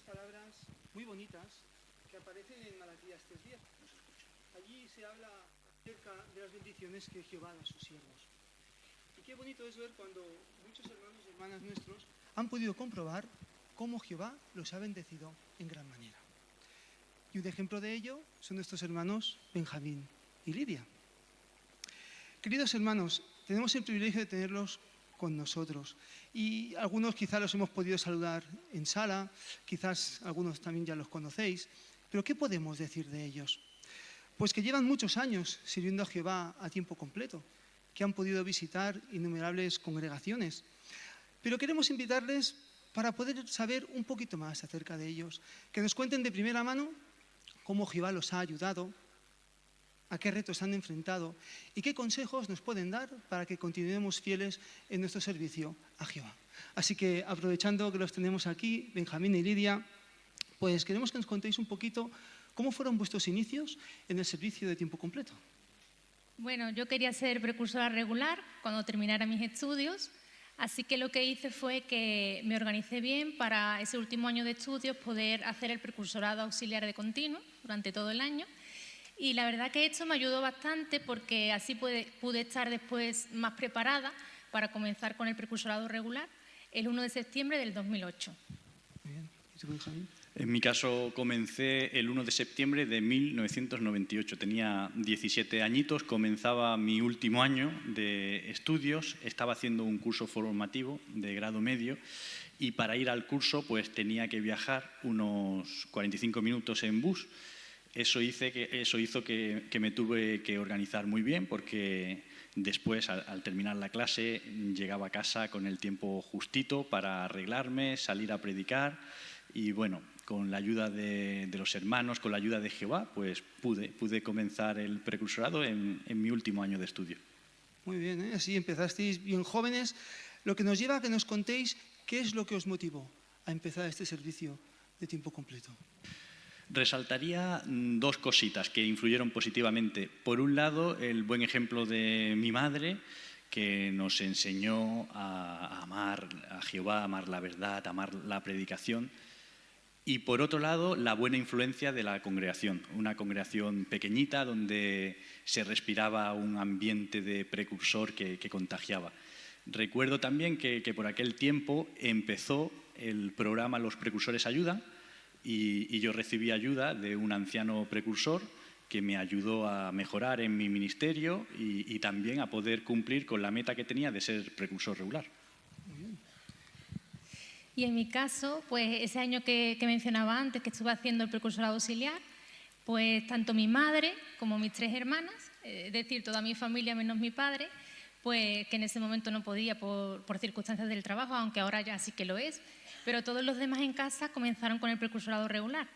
palabras muy bonitas que aparecen en Malaquías 3:10. Allí se habla acerca de las bendiciones que Jehová da a sus siervos. Y qué bonito es ver cuando muchos hermanos y hermanas nuestros han podido comprobar cómo Jehová los ha bendecido en gran manera. Y un ejemplo de ello son nuestros hermanos Benjamín y Lidia. Queridos hermanos, tenemos el privilegio de tenerlos con nosotros y algunos quizás los hemos podido saludar en sala, quizás algunos también ya los conocéis, pero ¿qué podemos decir de ellos? Pues que llevan muchos años sirviendo a Jehová a tiempo completo, que han podido visitar innumerables congregaciones, pero queremos invitarles para poder saber un poquito más acerca de ellos, que nos cuenten de primera mano cómo Jehová los ha ayudado, a qué retos han enfrentado y qué consejos nos pueden dar para que continuemos fieles en nuestro servicio a Jehová. Así que, aprovechando que los tenemos aquí, Benjamín y Lidia, pues queremos que nos contéis un poquito cómo fueron vuestros inicios en el servicio de tiempo completo. Bueno, yo quería ser precursora regular cuando terminara mis estudios, así que lo que hice fue que me organicé bien para ese último año de estudios poder hacer el precursorado auxiliar de continuo durante todo el año. Y la verdad que esto me ayudó bastante porque así pude estar después más preparada para comenzar con el precursorado regular el 1 de septiembre del 2008. Muy bien. ¿Y tú, Benjamín? En mi caso comencé el 1 de septiembre de 1998. Tenía 17 añitos, comenzaba mi último año de estudios, estaba haciendo un curso formativo de grado medio y para ir al curso pues tenía que viajar unos 45 minutos en bus. Eso hizo que me tuve que organizar muy bien porque después, al terminar la clase, llegaba a casa con el tiempo justito para arreglarme, salir a predicar y bueno, con la ayuda de los hermanos, con la ayuda de Jehová, pues pude comenzar el precursorado en mi último año de estudio. Muy bien, ¿eh? Así empezasteis bien jóvenes, lo que nos lleva a que nos contéis qué es lo que os motivó a empezar este servicio de tiempo completo. Resaltaría dos cositas que influyeron positivamente. Por un lado, el buen ejemplo de mi madre, que nos enseñó a amar a Jehová, a amar la verdad, a amar la predicación. Y por otro lado, la buena influencia de la congregación, una congregación pequeñita donde se respiraba un ambiente de precursor que contagiaba. Recuerdo también que por aquel tiempo empezó el programa Los Precursores Ayudan, y yo recibí ayuda de un anciano precursor que me ayudó a mejorar en mi ministerio y también a poder cumplir con la meta que tenía de ser precursor regular. Muy bien. Y en mi caso, pues ese año que mencionaba antes, que estuve haciendo el precursorado auxiliar, pues tanto mi madre como mis 3 hermanas, es decir, toda mi familia menos mi padre, pues que en ese momento no podía por circunstancias del trabajo, aunque ahora ya sí que lo es, pero todos los demás en casa comenzaron con el precursorado regular.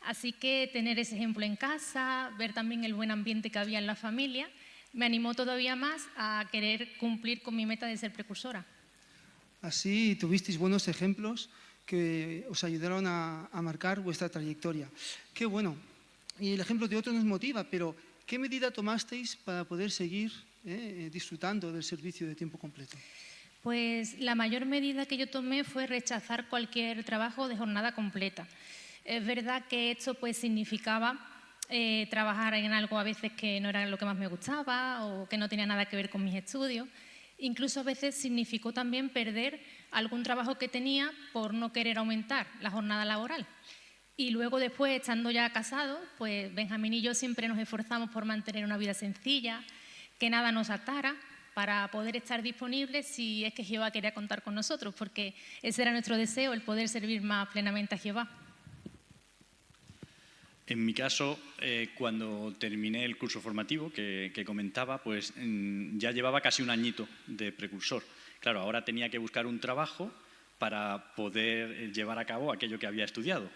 Así que tener ese ejemplo en casa, ver también el buen ambiente que había en la familia, me animó todavía más a querer cumplir con mi meta de ser precursora. Así tuvisteis buenos ejemplos que os ayudaron a marcar vuestra trayectoria. Qué bueno. Y el ejemplo de otros nos motiva, pero ¿qué medida tomasteis para poder seguir disfrutando del servicio de tiempo completo? Pues la mayor medida que yo tomé fue rechazar cualquier trabajo de jornada completa. Es verdad que esto pues significaba trabajar en algo a veces que no era lo que más me gustaba o que no tenía nada que ver con mis estudios. Incluso a veces significó también perder algún trabajo que tenía por no querer aumentar la jornada laboral. Y luego después, estando ya casados, pues Benjamín y yo siempre nos esforzamos por mantener una vida sencilla, que nada nos atara, para poder estar disponibles si es que Jehová quería contar con nosotros, porque ese era nuestro deseo, el poder servir más plenamente a Jehová. En mi caso, cuando terminé el curso formativo que comentaba, pues ya llevaba casi un añito de precursor. Claro, ahora tenía que buscar un trabajo para poder llevar a cabo aquello que había estudiado.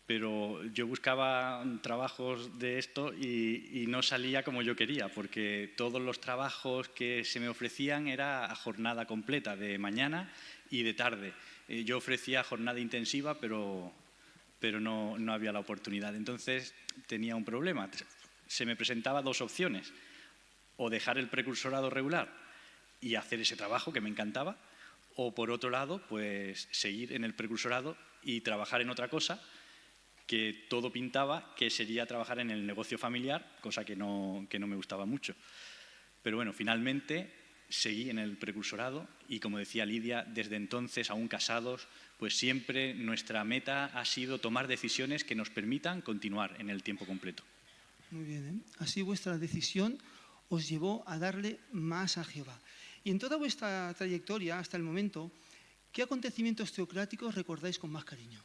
Pero yo buscaba trabajos de esto y no salía como yo quería, porque todos los trabajos que se me ofrecían era a jornada completa, de mañana y de tarde. Yo ofrecía jornada intensiva, pero no había la oportunidad. Entonces tenía un problema. Se me presentaba 2 opciones: o dejar el precursorado regular y hacer ese trabajo que me encantaba, o por otro lado, pues seguir en el precursorado y trabajar en otra cosa, que todo pintaba que sería trabajar en el negocio familiar, cosa que no me gustaba mucho. Pero bueno, finalmente seguí en el precursorado y, como decía Lidia, desde entonces, aún casados, pues siempre nuestra meta ha sido tomar decisiones que nos permitan continuar en el tiempo completo. Muy bien, ¿eh? Así vuestra decisión os llevó a darle más a Jehová. Y en toda vuestra trayectoria hasta el momento, ¿qué acontecimientos teocráticos recordáis con más cariño?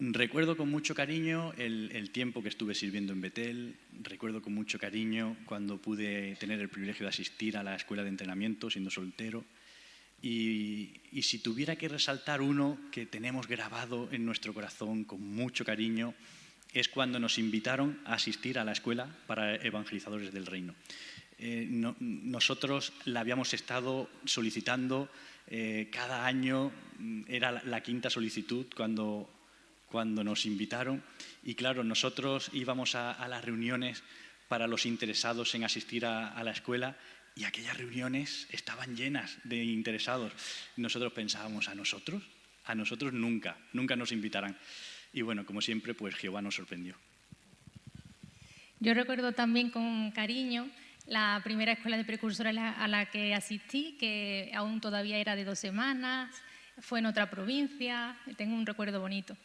Recuerdo con mucho cariño el tiempo que estuve sirviendo en Betel, recuerdo con mucho cariño cuando pude tener el privilegio de asistir a la escuela de entrenamiento siendo soltero, y si tuviera que resaltar uno que tenemos grabado en nuestro corazón con mucho cariño, es cuando nos invitaron a asistir a la escuela para evangelizadores del reino. Nosotros la habíamos estado solicitando cada año, era la quinta solicitud cuando nos invitaron, y claro, nosotros íbamos a las reuniones para los interesados en asistir a la escuela, y aquellas reuniones estaban llenas de interesados. Nosotros pensábamos, ¿a nosotros? A nosotros nunca nos invitarán. Y bueno, como siempre, pues Jehová nos sorprendió. Yo recuerdo también con cariño la primera escuela de precursora a la que asistí, que aún todavía era de 2 semanas, fue en otra provincia, tengo un recuerdo bonito.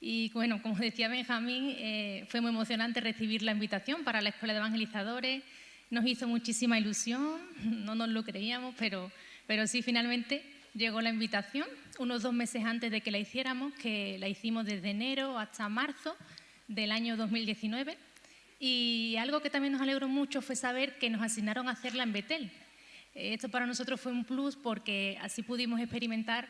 Y bueno, como decía Benjamín, fue muy emocionante recibir la invitación para la Escuela de Evangelizadores. Nos hizo muchísima ilusión, no nos lo creíamos, pero sí, finalmente llegó la invitación, unos 2 meses antes de que la hiciéramos, que la hicimos desde enero hasta marzo del año 2019. Y algo que también nos alegró mucho fue saber que nos asignaron a hacerla en Betel. Esto para nosotros fue un plus porque así pudimos experimentar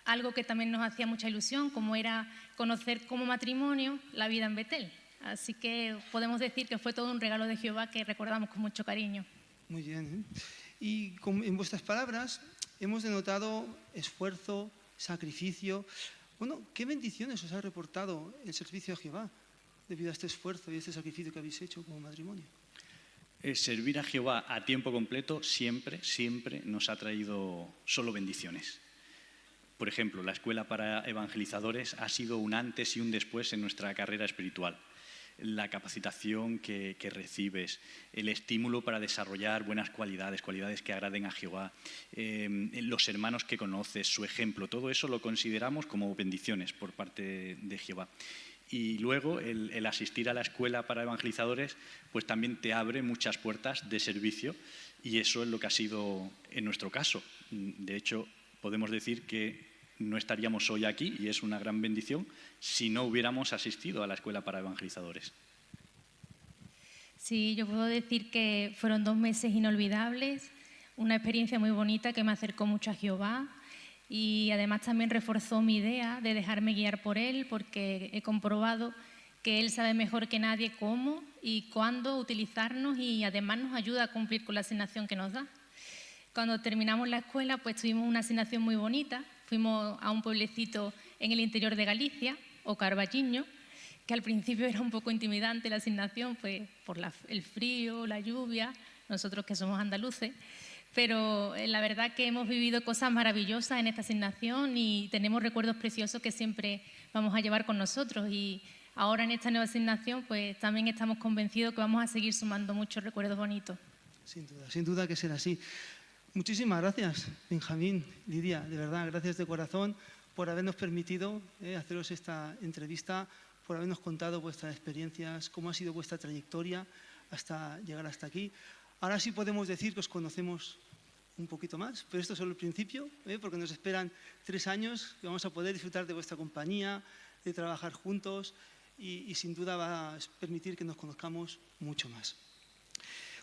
algo que también nos hacía mucha ilusión, como era conocer como matrimonio la vida en Betel. Así que podemos decir que fue todo un regalo de Jehová que recordamos con mucho cariño. Muy bien, ¿eh? Y en vuestras palabras hemos denotado esfuerzo, sacrificio. Bueno, ¿qué bendiciones os ha reportado el servicio a Jehová debido a este esfuerzo y a este sacrificio que habéis hecho como matrimonio? Servir a Jehová a tiempo completo siempre nos ha traído solo bendiciones. Por ejemplo, la escuela para evangelizadores ha sido un antes y un después en nuestra carrera espiritual. La capacitación que recibes, el estímulo para desarrollar buenas cualidades que agraden a Jehová, los hermanos que conoces, su ejemplo, todo eso lo consideramos como bendiciones por parte de Jehová. Y luego el asistir a la escuela para evangelizadores pues también te abre muchas puertas de servicio, y eso es lo que ha sido en nuestro caso. De hecho, podemos decir que no estaríamos hoy aquí, y es una gran bendición, si no hubiéramos asistido a la escuela para evangelizadores. Sí, yo puedo decir que fueron 2 meses inolvidables, una experiencia muy bonita que me acercó mucho a Jehová, y además también reforzó mi idea de dejarme guiar por Él, porque he comprobado que Él sabe mejor que nadie cómo y cuándo utilizarnos, y además nos ayuda a cumplir con la asignación que nos da. Cuando terminamos la escuela, pues tuvimos una asignación muy bonita. Fuimos a un pueblecito en el interior de Galicia, o Carballiño, que al principio era un poco intimidante la asignación, pues por el frío, la lluvia, nosotros que somos andaluces, pero la verdad que hemos vivido cosas maravillosas en esta asignación y tenemos recuerdos preciosos que siempre vamos a llevar con nosotros, y ahora en esta nueva asignación pues también estamos convencidos que vamos a seguir sumando muchos recuerdos bonitos. Sin duda que será así. Muchísimas gracias, Benjamín, Lidia, de verdad, gracias de corazón por habernos permitido haceros esta entrevista, por habernos contado vuestras experiencias, cómo ha sido vuestra trayectoria hasta llegar hasta aquí. Ahora sí podemos decir que os conocemos un poquito más, pero esto es solo el principio, porque nos esperan 3 años que vamos a poder disfrutar de vuestra compañía, de trabajar juntos, y sin duda va a permitir que nos conozcamos mucho más.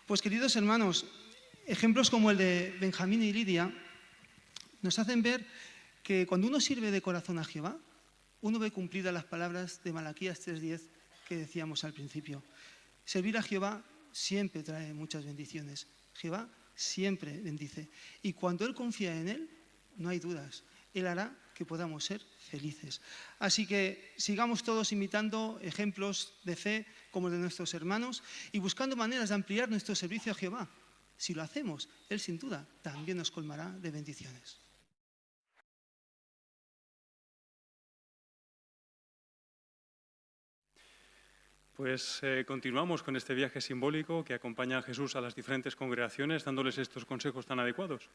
Pues queridos hermanos, ejemplos como el de Benjamín y Lidia nos hacen ver que cuando uno sirve de corazón a Jehová, uno ve cumplidas las palabras de Malaquías 3:10 que decíamos al principio. Servir a Jehová siempre trae muchas bendiciones. Jehová siempre bendice. Y cuando Él confía en Él, no hay dudas. Él hará que podamos ser felices. Así que sigamos todos imitando ejemplos de fe como el de nuestros hermanos y buscando maneras de ampliar nuestro servicio a Jehová. Si lo hacemos, Él sin duda también nos colmará de bendiciones. Pues continuamos con este viaje simbólico que acompaña a Jesús a las diferentes congregaciones, dándoles estos consejos tan adecuados.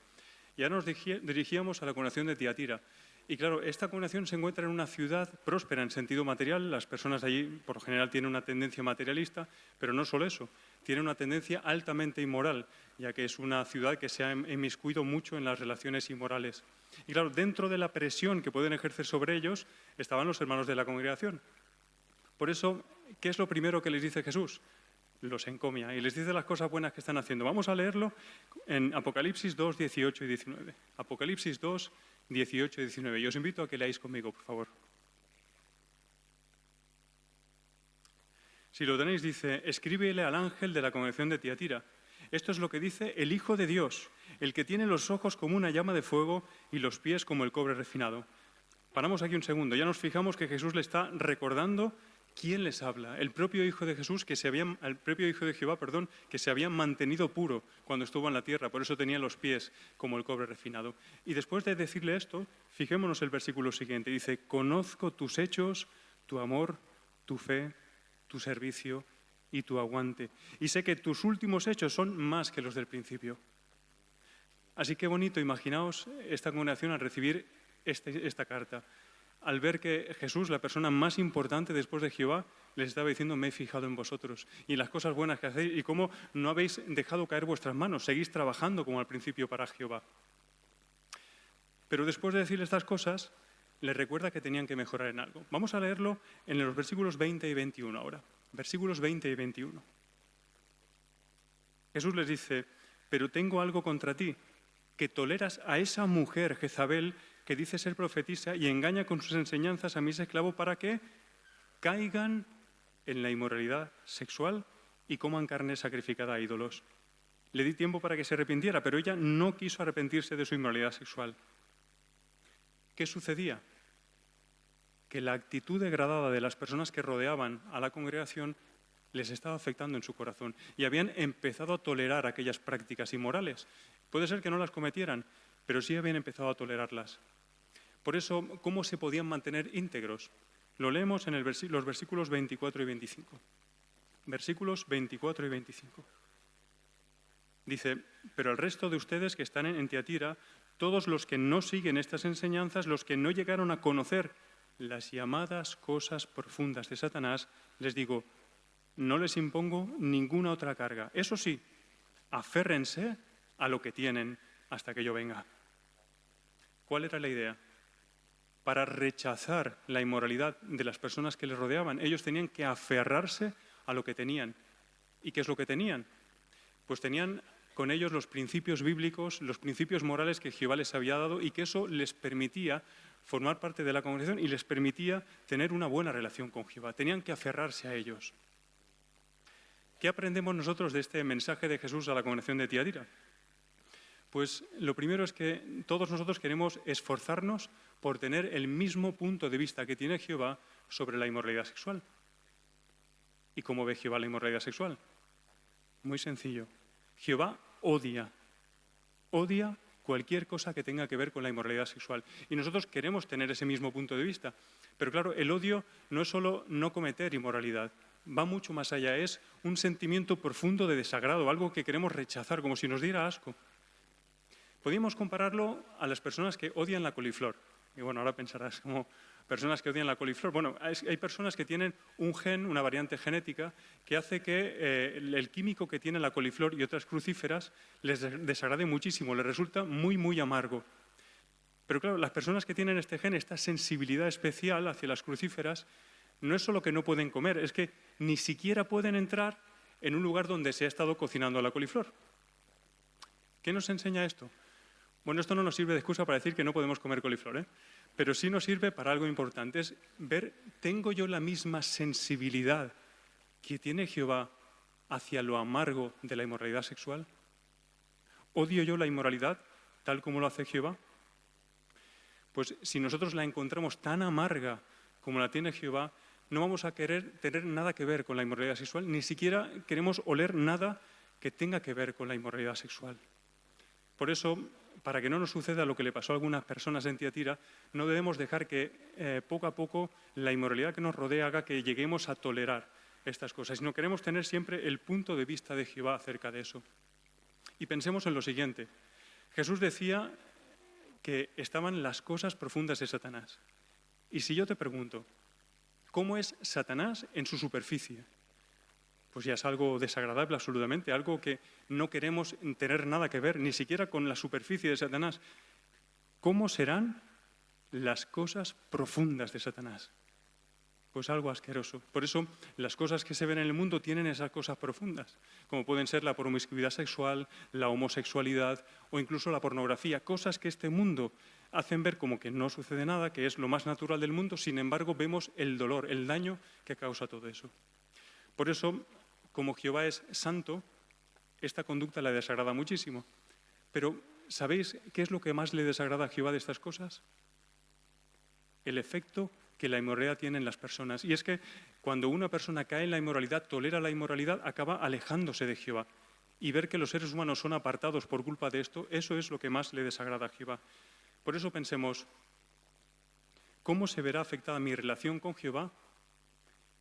Y ahora nos dirigíamos a la congregación de Tiatira. Y claro, esta congregación se encuentra en una ciudad próspera en sentido material. Las personas de allí, por lo general, tienen una tendencia materialista, pero no solo eso, tienen una tendencia altamente inmoral, ya que es una ciudad que se ha inmiscuido mucho en las relaciones inmorales. Y claro, dentro de la presión que pueden ejercer sobre ellos, estaban los hermanos de la congregación. Por eso, ¿qué es lo primero que les dice Jesús? Los encomia y les dice las cosas buenas que están haciendo. Vamos a leerlo en Apocalipsis 2, 18 y 19. Apocalipsis 2, 18 y 19. Y os invito a que leáis conmigo, por favor. Si lo tenéis, dice: escríbele al ángel de la congregación de Tiatira. Esto es lo que dice el Hijo de Dios, el que tiene los ojos como una llama de fuego y los pies como el cobre refinado. Paramos aquí un segundo. Ya nos fijamos que Jesús le está recordando quién les habla. El propio Hijo de Jesús, el propio Hijo de Jehová, que se había mantenido puro cuando estuvo en la tierra, por eso tenía los pies como el cobre refinado. Y después de decirle esto, fijémonos el versículo siguiente. Dice: conozco tus hechos, tu amor, tu fe, tu servicio y tu aguante. Y sé que tus últimos hechos son más que los del principio. Así que bonito, imaginaos esta congregación al recibir esta carta. Al ver que Jesús, la persona más importante después de Jehová, les estaba diciendo: me he fijado en vosotros y en las cosas buenas que hacéis y cómo no habéis dejado caer vuestras manos, seguís trabajando como al principio para Jehová. Pero después de decirle estas cosas, les recuerda que tenían que mejorar en algo. Vamos a leerlo en los versículos 20 y 21 ahora. Versículos 20 y 21. Jesús les dice: pero tengo algo contra ti, que toleras a esa mujer, Jezabel, que dice ser profetisa y engaña con sus enseñanzas a mis esclavos para que caigan en la inmoralidad sexual y coman carne sacrificada a ídolos. Le di tiempo para que se arrepintiera, pero ella no quiso arrepentirse de su inmoralidad sexual. ¿Qué sucedía? Que la actitud degradada de las personas que rodeaban a la congregación les estaba afectando en su corazón y habían empezado a tolerar aquellas prácticas inmorales. Puede ser que no las cometieran, pero sí habían empezado a tolerarlas. Por eso, ¿cómo se podían mantener íntegros? Lo leemos en los versículos 24 y 25. Versículos 24 y 25. Dice: pero el resto de ustedes que están en Tiatira, todos los que no siguen estas enseñanzas, los que no llegaron a conocer las llamadas cosas profundas de Satanás, les digo: no les impongo ninguna otra carga. Eso sí, aférrense a lo que tienen hasta que yo venga. ¿Cuál era la idea? Para rechazar la inmoralidad de las personas que les rodeaban, ellos tenían que aferrarse a lo que tenían. ¿Y qué es lo que tenían? Pues tenían con ellos los principios bíblicos, los principios morales que Jehová les había dado y que eso les permitía formar parte de la congregación y les permitía tener una buena relación con Jehová. Tenían que aferrarse a ellos. ¿Qué aprendemos nosotros de este mensaje de Jesús a la congregación de Tiatira? Pues lo primero es que todos nosotros queremos esforzarnos por tener el mismo punto de vista que tiene Jehová sobre la inmoralidad sexual. ¿Y cómo ve Jehová la inmoralidad sexual? Muy sencillo. Jehová odia cualquier cosa que tenga que ver con la inmoralidad sexual. Y nosotros queremos tener ese mismo punto de vista. Pero claro, el odio no es solo no cometer inmoralidad, va mucho más allá. Es un sentimiento profundo de desagrado, algo que queremos rechazar, como si nos diera asco. Podríamos compararlo a las personas que odian la coliflor. Y bueno, ahora pensarás como personas que odian la coliflor. Bueno, hay personas que tienen un gen, una variante genética, que hace que el químico que tiene la coliflor y otras crucíferas les desagrade muchísimo, les resulta muy, muy amargo. Pero claro, las personas que tienen este gen, esta sensibilidad especial hacia las crucíferas, no es solo que no pueden comer, es que ni siquiera pueden entrar en un lugar donde se ha estado cocinando la coliflor. ¿Qué nos enseña esto? Bueno, esto no nos sirve de excusa para decir que no podemos comer coliflor, pero sí nos sirve para algo importante, es ver, ¿tengo yo la misma sensibilidad que tiene Jehová hacia lo amargo de la inmoralidad sexual? ¿Odio yo la inmoralidad tal como lo hace Jehová? Pues si nosotros la encontramos tan amarga como la tiene Jehová, no vamos a querer tener nada que ver con la inmoralidad sexual, ni siquiera queremos oler nada que tenga que ver con la inmoralidad sexual. Por eso, para que no nos suceda lo que le pasó a algunas personas en Tiatira, no debemos dejar que poco a poco la inmoralidad que nos rodea haga que lleguemos a tolerar estas cosas, sino queremos tener siempre el punto de vista de Jehová acerca de eso. Y pensemos en lo siguiente. Jesús decía que estaban las cosas profundas de Satanás. Y si yo te pregunto, ¿cómo es Satanás en su superficie? Pues ya es algo desagradable absolutamente, algo que no queremos tener nada que ver, ni siquiera con la superficie de Satanás. ¿Cómo serán las cosas profundas de Satanás? Pues algo asqueroso. Por eso las cosas que se ven en el mundo tienen esas cosas profundas, como pueden ser la promiscuidad sexual, la homosexualidad o incluso la pornografía, cosas que este mundo hacen ver como que no sucede nada, que es lo más natural del mundo, sin embargo vemos el dolor, el daño que causa todo eso. Por eso, como Jehová es santo, esta conducta le desagrada muchísimo. Pero, ¿sabéis qué es lo que más le desagrada a Jehová de estas cosas? El efecto que la inmoralidad tiene en las personas. Y es que cuando una persona cae en la inmoralidad, tolera la inmoralidad, acaba alejándose de Jehová. Y ver que los seres humanos son apartados por culpa de esto, eso es lo que más le desagrada a Jehová. Por eso pensemos, ¿cómo se verá afectada mi relación con Jehová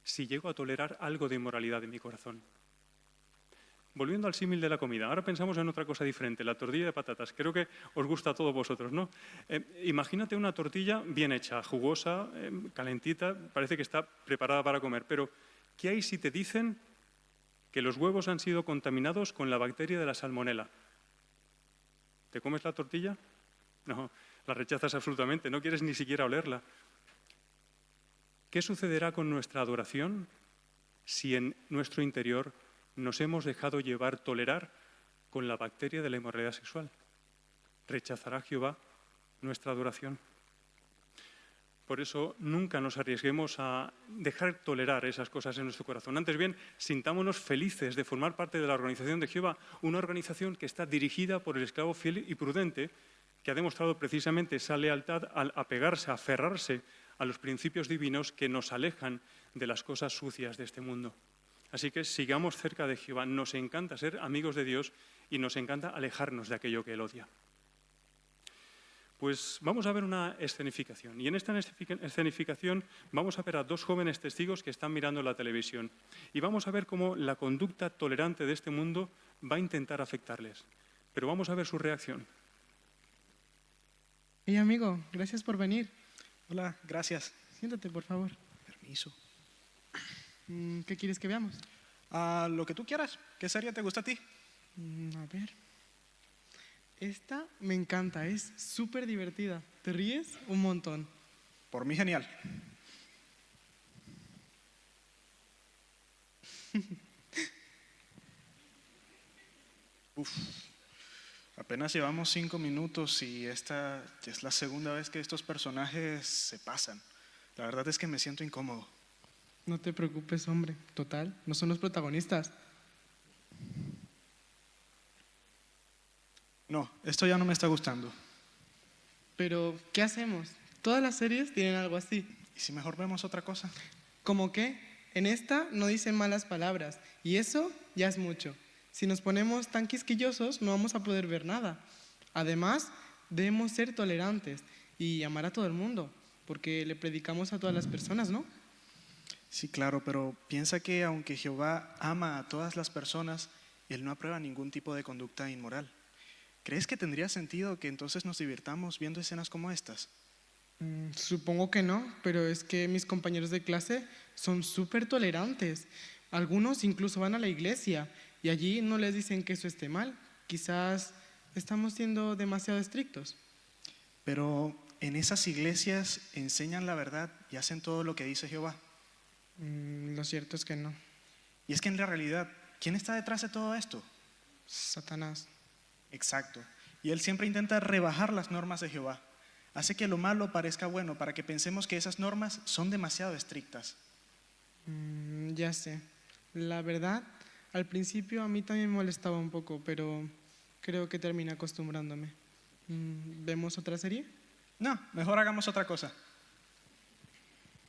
si llego a tolerar algo de inmoralidad en mi corazón? Volviendo al símil de la comida, ahora pensamos en otra cosa diferente, la tortilla de patatas. Creo que os gusta a todos vosotros, ¿no? Imagínate una tortilla bien hecha, jugosa, calentita, parece que está preparada para comer, pero ¿qué hay si te dicen que los huevos han sido contaminados con la bacteria de la salmonela? ¿Te comes la tortilla? No, la rechazas absolutamente, no quieres ni siquiera olerla. ¿Qué sucederá con nuestra adoración si en nuestro interior nos hemos dejado llevar, tolerar con la bacteria de la inmoralidad sexual? ¿Rechazará Jehová nuestra adoración? Por eso nunca nos arriesguemos a dejar tolerar esas cosas en nuestro corazón. Antes bien, sintámonos felices de formar parte de la organización de Jehová, una organización que está dirigida por el esclavo fiel y prudente, que ha demostrado precisamente esa lealtad al apegarse, a aferrarse a los principios divinos que nos alejan de las cosas sucias de este mundo. Así que sigamos cerca de Jehová. Nos encanta ser amigos de Dios y nos encanta alejarnos de aquello que Él odia. Pues vamos a ver una escenificación. Y en esta escenificación vamos a ver a dos jóvenes testigos que están mirando la televisión. Y vamos a ver cómo la conducta tolerante de este mundo va a intentar afectarles. Pero vamos a ver su reacción. Hey amigo, gracias por venir. Hola, gracias. Siéntate, por favor. Permiso. ¿Qué quieres que veamos? Lo que tú quieras. ¿Qué serie te gusta a ti? A ver. Esta me encanta, es súper divertida. ¿Te ríes? Un montón. Por mí, genial. Apenas llevamos 5 minutos y esta es la segunda vez que estos personajes se pasan. La verdad es que me siento incómodo. No te preocupes, hombre. Total, no son los protagonistas. No, esto ya no me está gustando. Pero, ¿qué hacemos? Todas las series tienen algo así. ¿Y si mejor vemos otra cosa? ¿Cómo qué? En esta no dicen malas palabras y eso ya es mucho. Si nos ponemos tan quisquillosos no vamos a poder ver nada. Además, debemos ser tolerantes y amar a todo el mundo, porque le predicamos a todas las personas, ¿no? Sí, claro, pero piensa que aunque Jehová ama a todas las personas, Él no aprueba ningún tipo de conducta inmoral. ¿Crees que tendría sentido que entonces nos divirtamos viendo escenas como estas? Supongo que no, pero es que mis compañeros de clase son súper tolerantes. Algunos incluso van a la iglesia y allí no les dicen que eso esté mal. Quizás estamos siendo demasiado estrictos. Pero en esas iglesias enseñan la verdad y hacen todo lo que dice Jehová. Lo cierto es que no. Y es que en la realidad, ¿quién está detrás de todo esto? Satanás. Exacto. Y él siempre intenta rebajar las normas de Jehová. Hace que lo malo parezca bueno para que pensemos que esas normas son demasiado estrictas. Ya sé. La verdad, al principio a mí también me molestaba un poco, pero creo que terminé acostumbrándome. ¿Vemos otra serie? No, mejor hagamos otra cosa.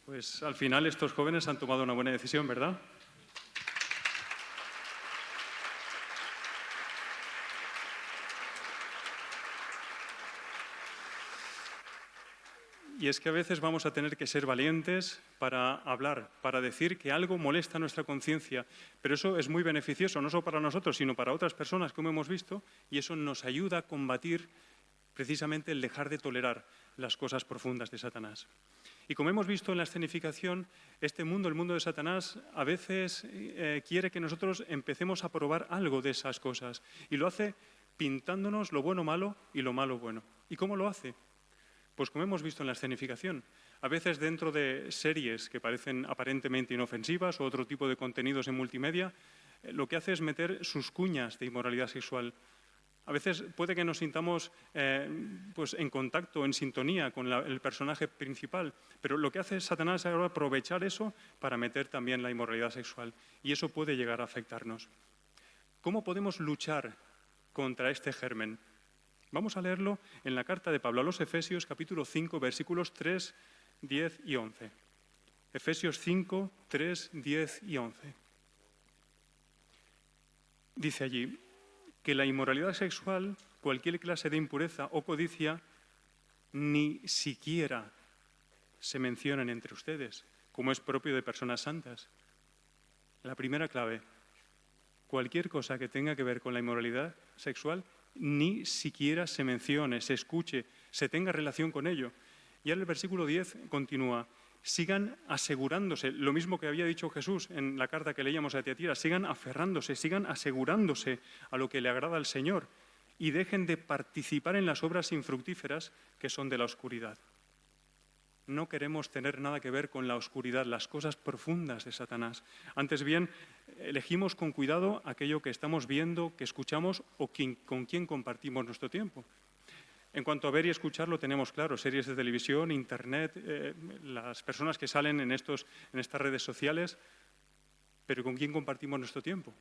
Pues al final estos jóvenes han tomado una buena decisión, ¿verdad? Y es que a veces vamos a tener que ser valientes para hablar, para decir que algo molesta nuestra conciencia, pero eso es muy beneficioso, no solo para nosotros, sino para otras personas, como hemos visto, y eso nos ayuda a combatir precisamente el dejar de tolerar las cosas profundas de Satanás. Y como hemos visto en la escenificación, este mundo, el mundo de Satanás, a veces quiere que nosotros empecemos a probar algo de esas cosas, y lo hace pintándonos lo bueno malo y lo malo bueno. ¿Y cómo lo hace? Pues como hemos visto en la escenificación, a veces dentro de series que parecen aparentemente inofensivas o otro tipo de contenidos en multimedia, lo que hace es meter sus cuñas de inmoralidad sexual. A veces puede que nos sintamos pues en contacto, en sintonía con el personaje principal, pero lo que hace Satanás es ahora aprovechar eso para meter también la inmoralidad sexual, y eso puede llegar a afectarnos. ¿Cómo podemos luchar contra este germen? Vamos a leerlo en la carta de Pablo a los Efesios, capítulo 5, versículos 3, 10 y 11. Efesios 5, 3, 10 y 11. Dice allí que la inmoralidad sexual, cualquier clase de impureza o codicia, ni siquiera se mencionan entre ustedes, como es propio de personas santas. La primera clave, cualquier cosa que tenga que ver con la inmoralidad sexual, ni siquiera se mencione, se escuche, se tenga relación con ello. Y ahora el versículo 10 continúa: sigan asegurándose, lo mismo que había dicho Jesús en la carta que leíamos a Tiatira, sigan aferrándose, sigan asegurándose a lo que le agrada al Señor y dejen de participar en las obras infructíferas que son de la oscuridad. No queremos tener nada que ver con la oscuridad, las cosas profundas de Satanás. Antes bien, elegimos con cuidado aquello que estamos viendo, que escuchamos o con quien compartimos nuestro tiempo. En cuanto a ver y escuchar, lo tenemos claro: series de televisión, internet, las personas que salen en estas redes sociales, pero ¿con quién compartimos nuestro tiempo?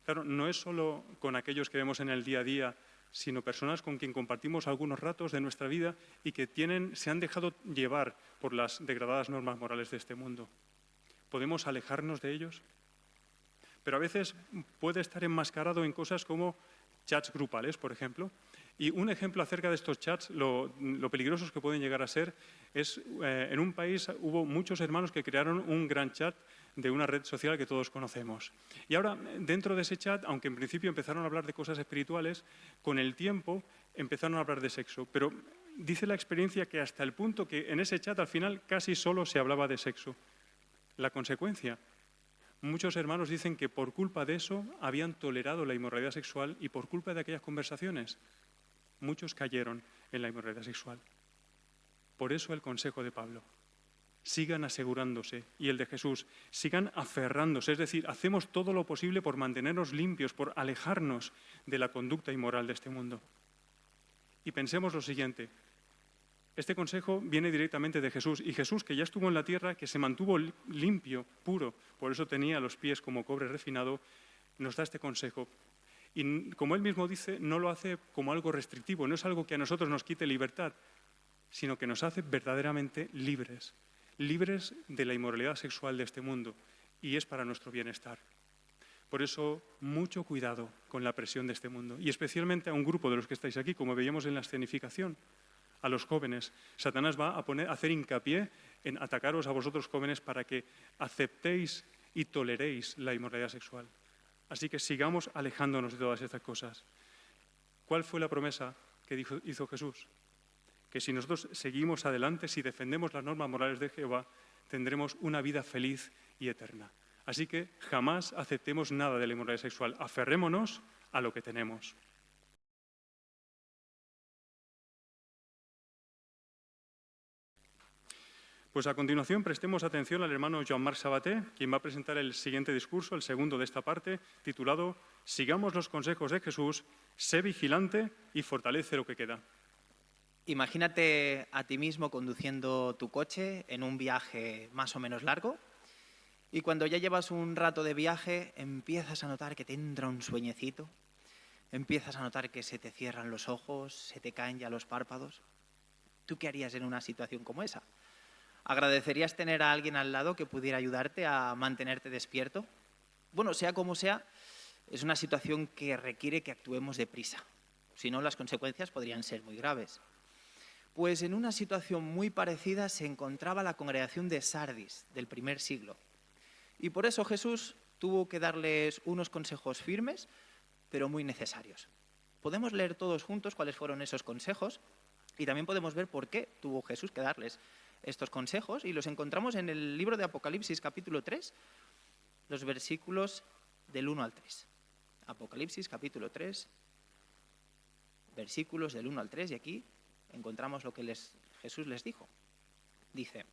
Claro, no es solo con aquellos que vemos en el día a día, sino personas con quien compartimos algunos ratos de nuestra vida y que se han dejado llevar por las degradadas normas morales de este mundo. ¿Podemos alejarnos de ellos? Pero a veces puede estar enmascarado en cosas como chats grupales, por ejemplo. Y un ejemplo acerca de estos chats, lo peligrosos que pueden llegar a ser, es en un país hubo muchos hermanos que crearon un gran chat de una red social que todos conocemos. Y ahora, dentro de ese chat, aunque en principio empezaron a hablar de cosas espirituales, con el tiempo empezaron a hablar de sexo. Pero dice la experiencia que hasta el punto que en ese chat al final casi solo se hablaba de sexo. La consecuencia: muchos hermanos dicen que por culpa de eso habían tolerado la inmoralidad sexual, y por culpa de aquellas conversaciones muchos cayeron en la inmoralidad sexual. Por eso el consejo de Pablo: sigan asegurándose, y el de Jesús: sigan aferrándose, es decir, hacemos todo lo posible por mantenernos limpios, por alejarnos de la conducta inmoral de este mundo. Y pensemos lo siguiente: este consejo viene directamente de Jesús, y Jesús, que ya estuvo en la tierra, que se mantuvo limpio, puro, por eso tenía los pies como cobre refinado, nos da este consejo. Y como él mismo dice, no lo hace como algo restrictivo, no es algo que a nosotros nos quite libertad, sino que nos hace verdaderamente libres, libres de la inmoralidad sexual de este mundo, y es para nuestro bienestar. Por eso, mucho cuidado con la presión de este mundo, y especialmente a un grupo de los que estáis aquí, como veíamos en la escenificación, a los jóvenes. Satanás va a hacer hincapié en atacaros a vosotros jóvenes para que aceptéis y toleréis la inmoralidad sexual. Así que sigamos alejándonos de todas estas cosas. ¿Cuál fue la promesa que hizo Jesús? Que si nosotros seguimos adelante, si defendemos las normas morales de Jehová, tendremos una vida feliz y eterna. Así que jamás aceptemos nada de la inmoralidad sexual. Aferrémonos a lo que tenemos. Pues a continuación prestemos atención al hermano Jean-Marc Sabaté, quien va a presentar el siguiente discurso, el segundo de esta parte, titulado «Sigamos los consejos de Jesús, sé vigilante y fortalece lo que queda». Imagínate a ti mismo conduciendo tu coche en un viaje más o menos largo, y cuando ya llevas un rato de viaje empiezas a notar que te entra un sueñecito, empiezas a notar que se te cierran los ojos, se te caen ya los párpados. ¿Tú qué harías en una situación como esa? ¿Agradecerías tener a alguien al lado que pudiera ayudarte a mantenerte despierto? Bueno, sea como sea, es una situación que requiere que actuemos deprisa. Si no, las consecuencias podrían ser muy graves. Pues en una situación muy parecida se encontraba la congregación de Sardis del primer siglo. Y por eso Jesús tuvo que darles unos consejos firmes, pero muy necesarios. Podemos leer todos juntos cuáles fueron esos consejos y también podemos ver por qué tuvo Jesús que darles estos consejos, y los encontramos en el libro de Apocalipsis capítulo 3, los versículos del 1 al 3. Apocalipsis capítulo 3, versículos del 1 al 3, y aquí encontramos lo que Jesús les dijo. Dice: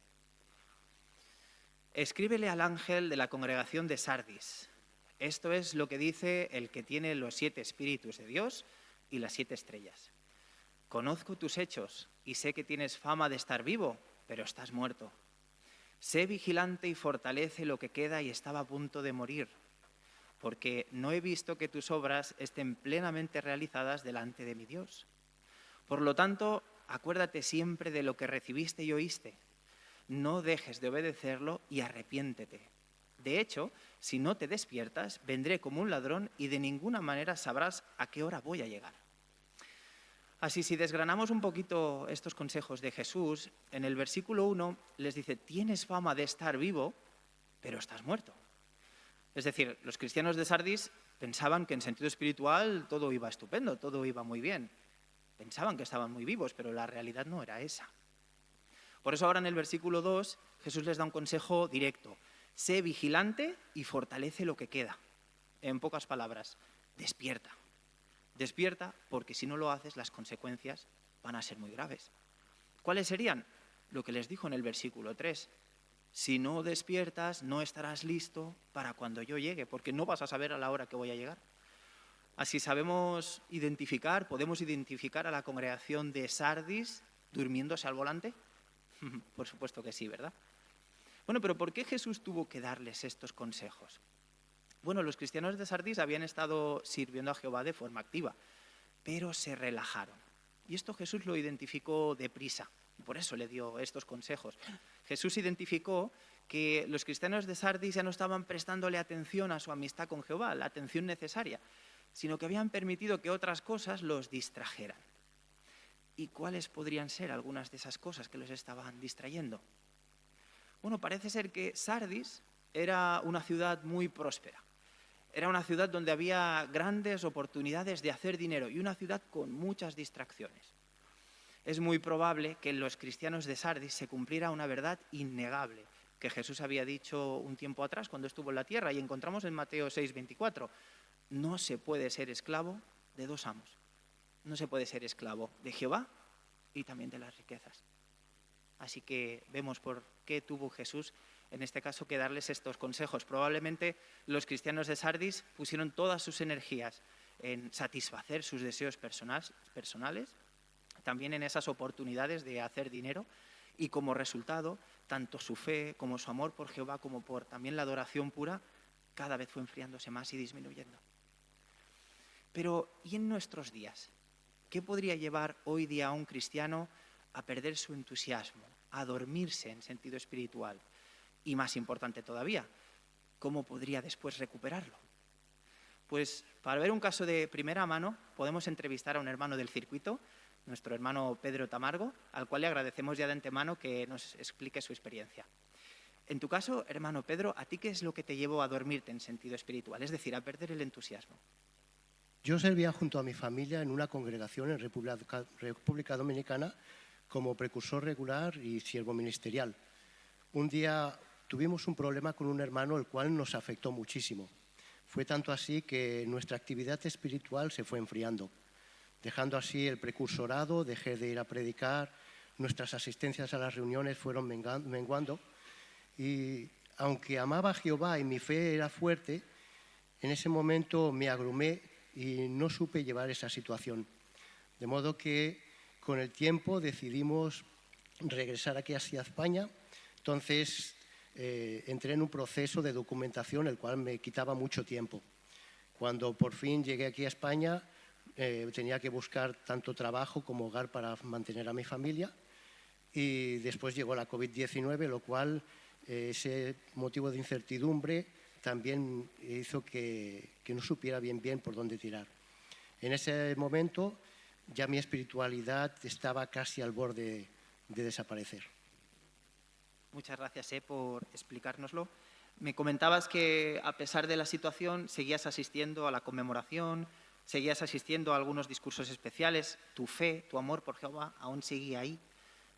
escríbele al ángel de la congregación de Sardis. Esto es lo que dice el que tiene los 7 espíritus de Dios y las 7 estrellas. Conozco tus hechos y sé que tienes fama de estar vivo, pero estás muerto. Sé vigilante y fortalece lo que queda y estaba a punto de morir, porque no he visto que tus obras estén plenamente realizadas delante de mi Dios. Por lo tanto, acuérdate siempre de lo que recibiste y oíste. No dejes de obedecerlo y arrepiéntete. De hecho, si no te despiertas, vendré como un ladrón y de ninguna manera sabrás a qué hora voy a llegar. Así, si desgranamos un poquito estos consejos de Jesús, en el versículo 1 les dice: tienes fama de estar vivo, pero estás muerto. Es decir, los cristianos de Sardis pensaban que en sentido espiritual todo iba estupendo, todo iba muy bien. Pensaban que estaban muy vivos, pero la realidad no era esa. Por eso ahora en el versículo 2 Jesús les da un consejo directo: sé vigilante y fortalece lo que queda. En pocas palabras, despierta. Despierta, porque si no lo haces las consecuencias van a ser muy graves. ¿Cuáles serían? Lo que les dijo en el versículo 3. Si no despiertas, no estarás listo para cuando yo llegue, porque no vas a saber a la hora que voy a llegar. Así podemos identificar a la congregación de Sardis durmiéndose al volante. Por supuesto que sí, ¿verdad? Bueno, pero ¿por qué Jesús tuvo que darles estos consejos? Bueno, los cristianos de Sardis habían estado sirviendo a Jehová de forma activa, pero se relajaron. Y esto Jesús lo identificó deprisa, y por eso le dio estos consejos. Jesús identificó que los cristianos de Sardis ya no estaban prestándole atención a su amistad con Jehová, la atención necesaria, sino que habían permitido que otras cosas los distrajeran. ¿Y cuáles podrían ser algunas de esas cosas que los estaban distrayendo? Bueno, parece ser que Sardis era una ciudad muy próspera. Era una ciudad donde había grandes oportunidades de hacer dinero y una ciudad con muchas distracciones. Es muy probable que en los cristianos de Sardis se cumpliera una verdad innegable que Jesús había dicho un tiempo atrás cuando estuvo en la tierra, y encontramos en Mateo 6:24. No se puede ser esclavo de 2 amos. No se puede ser esclavo de Jehová y también de las riquezas. Así que vemos por qué tuvo Jesús en este caso que darles estos consejos. Probablemente los cristianos de Sardis pusieron todas sus energías en satisfacer sus deseos personales, también en esas oportunidades de hacer dinero, y como resultado, tanto su fe como su amor por Jehová, como por también la adoración pura, cada vez fue enfriándose más y disminuyendo. Pero, ¿y en nuestros días? ¿Qué podría llevar hoy día a un cristiano a perder su entusiasmo, a dormirse en sentido espiritual? Y más importante todavía, ¿cómo podría después recuperarlo? Pues para ver un caso de primera mano podemos entrevistar a un hermano del circuito, nuestro hermano Pedro Tamargo, al cual le agradecemos ya de antemano que nos explique su experiencia. En tu caso, hermano Pedro, ¿a ti qué es lo que te llevó a dormirte en sentido espiritual? Es decir, a perder el entusiasmo. Yo servía junto a mi familia en una congregación en República Dominicana como precursor regular y siervo ministerial. Un día tuvimos un problema con un hermano, el cual nos afectó muchísimo. Fue tanto así que nuestra actividad espiritual se fue enfriando. Dejando así el precursorado, dejé de ir a predicar, nuestras asistencias a las reuniones fueron menguando, y aunque amaba a Jehová y mi fe era fuerte, en ese momento me agrumé y no supe llevar esa situación. De modo que con el tiempo decidimos regresar aquí hacia España. Entonces entré en un proceso de documentación el cual me quitaba mucho tiempo. Cuando por fin llegué aquí a España tenía que buscar tanto trabajo como hogar para mantener a mi familia, y después llegó la COVID-19, lo cual ese motivo de incertidumbre también hizo que no supiera bien por dónde tirar. En ese momento ya mi espiritualidad estaba casi al borde de desaparecer. Muchas gracias por explicárnoslo. Me comentabas que a pesar de la situación seguías asistiendo a la conmemoración, seguías asistiendo a algunos discursos especiales, tu fe, tu amor por Jehová aún seguía ahí.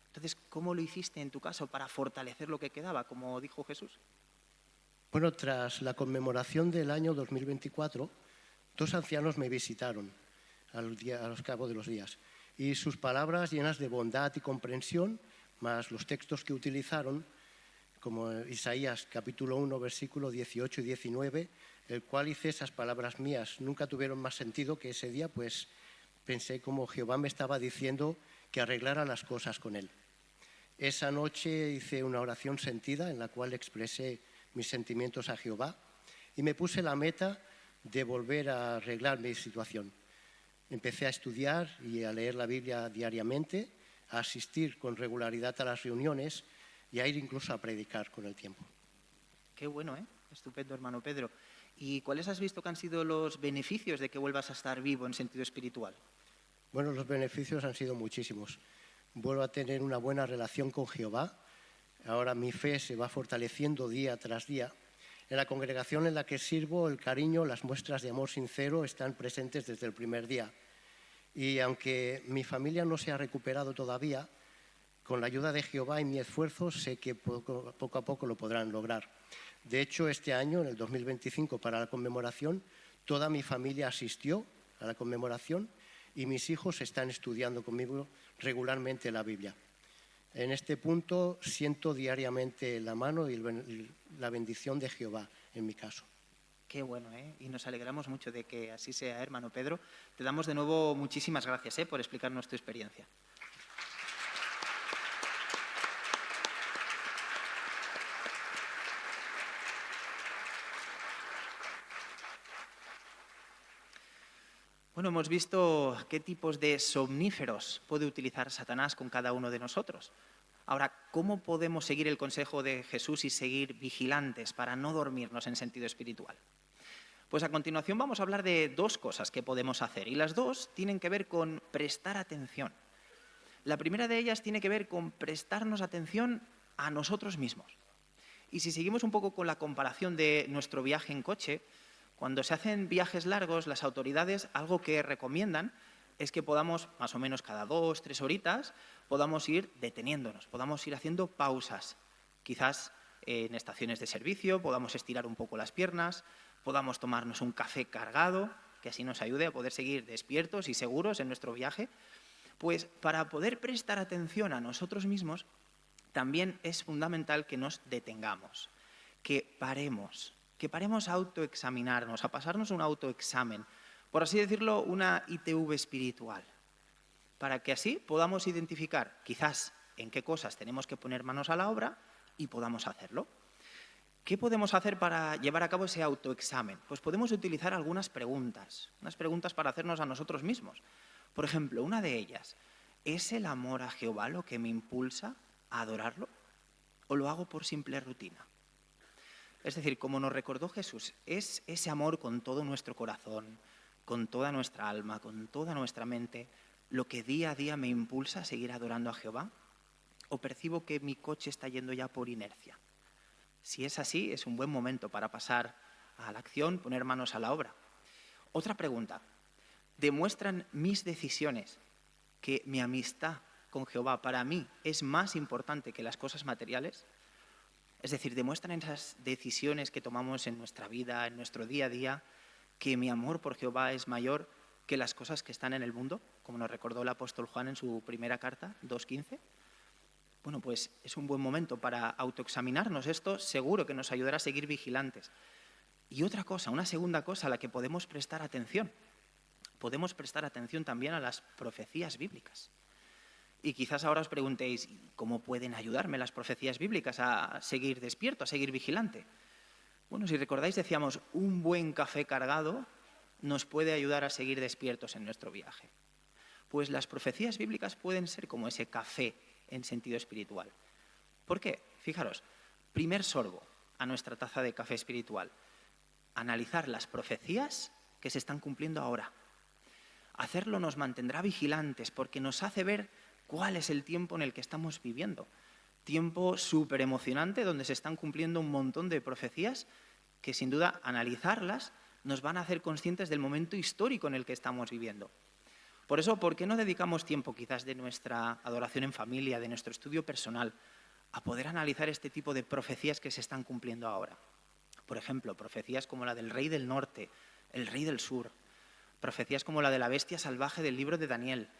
Entonces, ¿cómo lo hiciste en tu caso para fortalecer lo que quedaba, como dijo Jesús? Bueno, tras la conmemoración del año 2024, 2 ancianos me visitaron a los cabos de los días y sus palabras llenas de bondad y comprensión, más los textos que utilizaron, como Isaías capítulo 1, versículo 18 y 19, el cual hice esas palabras mías. Nunca tuvieron más sentido que ese día, pues pensé como Jehová me estaba diciendo que arreglara las cosas con él. Esa noche hice una oración sentida en la cual expresé mis sentimientos a Jehová y me puse la meta de volver a arreglar mi situación. Empecé a estudiar y a leer la Biblia diariamente, a asistir con regularidad a las reuniones y a ir incluso a predicar con el tiempo. Qué bueno, ¿eh? Estupendo, hermano Pedro. ¿Y cuáles has visto que han sido los beneficios de que vuelvas a estar vivo en sentido espiritual? Bueno, los beneficios han sido muchísimos. Vuelvo a tener una buena relación con Jehová. Ahora mi fe se va fortaleciendo día tras día. En la congregación en la que sirvo, el cariño, las muestras de amor sincero están presentes desde el primer día. Y aunque mi familia no se ha recuperado todavía, con la ayuda de Jehová y mi esfuerzo sé que poco a poco lo podrán lograr. De hecho, este año, en el 2025, para la conmemoración, toda mi familia asistió a la conmemoración y mis hijos están estudiando conmigo regularmente la Biblia. En este punto siento diariamente la mano y la bendición de Jehová en mi caso. Qué bueno, ¿eh? Y nos alegramos mucho de que así sea, hermano Pedro. Te damos de nuevo muchísimas gracias, por explicarnos tu experiencia. Bueno, hemos visto qué tipos de somníferos puede utilizar Satanás con cada uno de nosotros. Ahora, ¿cómo podemos seguir el consejo de Jesús y seguir vigilantes para no dormirnos en sentido espiritual? Pues a continuación vamos a hablar de 2 cosas que podemos hacer y las 2 tienen que ver con prestar atención. La primera de ellas tiene que ver con prestarnos atención a nosotros mismos. Y si seguimos un poco con la comparación de nuestro viaje en coche, cuando se hacen viajes largos, las autoridades algo que recomiendan es que podamos, más o menos cada 2, 3 horitas, podamos ir deteniéndonos, podamos ir haciendo pausas. Quizás en estaciones de servicio podamos estirar un poco las piernas, podamos tomarnos un café cargado, que así nos ayude a poder seguir despiertos y seguros en nuestro viaje. Pues para poder prestar atención a nosotros mismos, también es fundamental que nos detengamos, que paremos a autoexaminarnos, a pasarnos un autoexamen, por así decirlo, una ITV espiritual, para que así podamos identificar quizás en qué cosas tenemos que poner manos a la obra y podamos hacerlo. ¿Qué podemos hacer para llevar a cabo ese autoexamen? Pues podemos utilizar algunas preguntas, unas preguntas para hacernos a nosotros mismos. Por ejemplo, una de ellas, ¿es el amor a Jehová lo que me impulsa a adorarlo? ¿O lo hago por simple rutina? Es decir, como nos recordó Jesús, ¿es ese amor con todo nuestro corazón, con toda nuestra alma, con toda nuestra mente, lo que día a día me impulsa a seguir adorando a Jehová? ¿O percibo que mi coche está yendo ya por inercia? Si es así, es un buen momento para pasar a la acción, poner manos a la obra. Otra pregunta, ¿demuestran mis decisiones que mi amistad con Jehová para mí es más importante que las cosas materiales? Es decir, ¿demuestran esas decisiones que tomamos en nuestra vida, en nuestro día a día, que mi amor por Jehová es mayor que las cosas que están en el mundo? Como nos recordó el apóstol Juan en su primera carta, 2:15. Bueno, pues es un buen momento para autoexaminarnos. Esto seguro que nos ayudará a seguir vigilantes. Y otra cosa, una segunda cosa a la que podemos prestar atención. Podemos prestar atención también a las profecías bíblicas. Y quizás ahora os preguntéis, ¿cómo pueden ayudarme las profecías bíblicas a seguir despierto, a seguir vigilante? Bueno, si recordáis, decíamos, un buen café cargado nos puede ayudar a seguir despiertos en nuestro viaje. Pues las profecías bíblicas pueden ser como ese café en sentido espiritual. ¿Por qué? Fijaros, primer sorbo a nuestra taza de café espiritual. Analizar las profecías que se están cumpliendo ahora. Hacerlo nos mantendrá vigilantes porque nos hace ver cuál es el tiempo en el que estamos viviendo. Tiempo súper emocionante donde se están cumpliendo un montón de profecías que sin duda analizarlas nos van a hacer conscientes del momento histórico en el que estamos viviendo. Por eso, ¿por qué no dedicamos tiempo quizás de nuestra adoración en familia, de nuestro estudio personal, a poder analizar este tipo de profecías que se están cumpliendo ahora? Por ejemplo, profecías como la del rey del norte, el rey del sur, profecías como la de la bestia salvaje del libro de Daniel.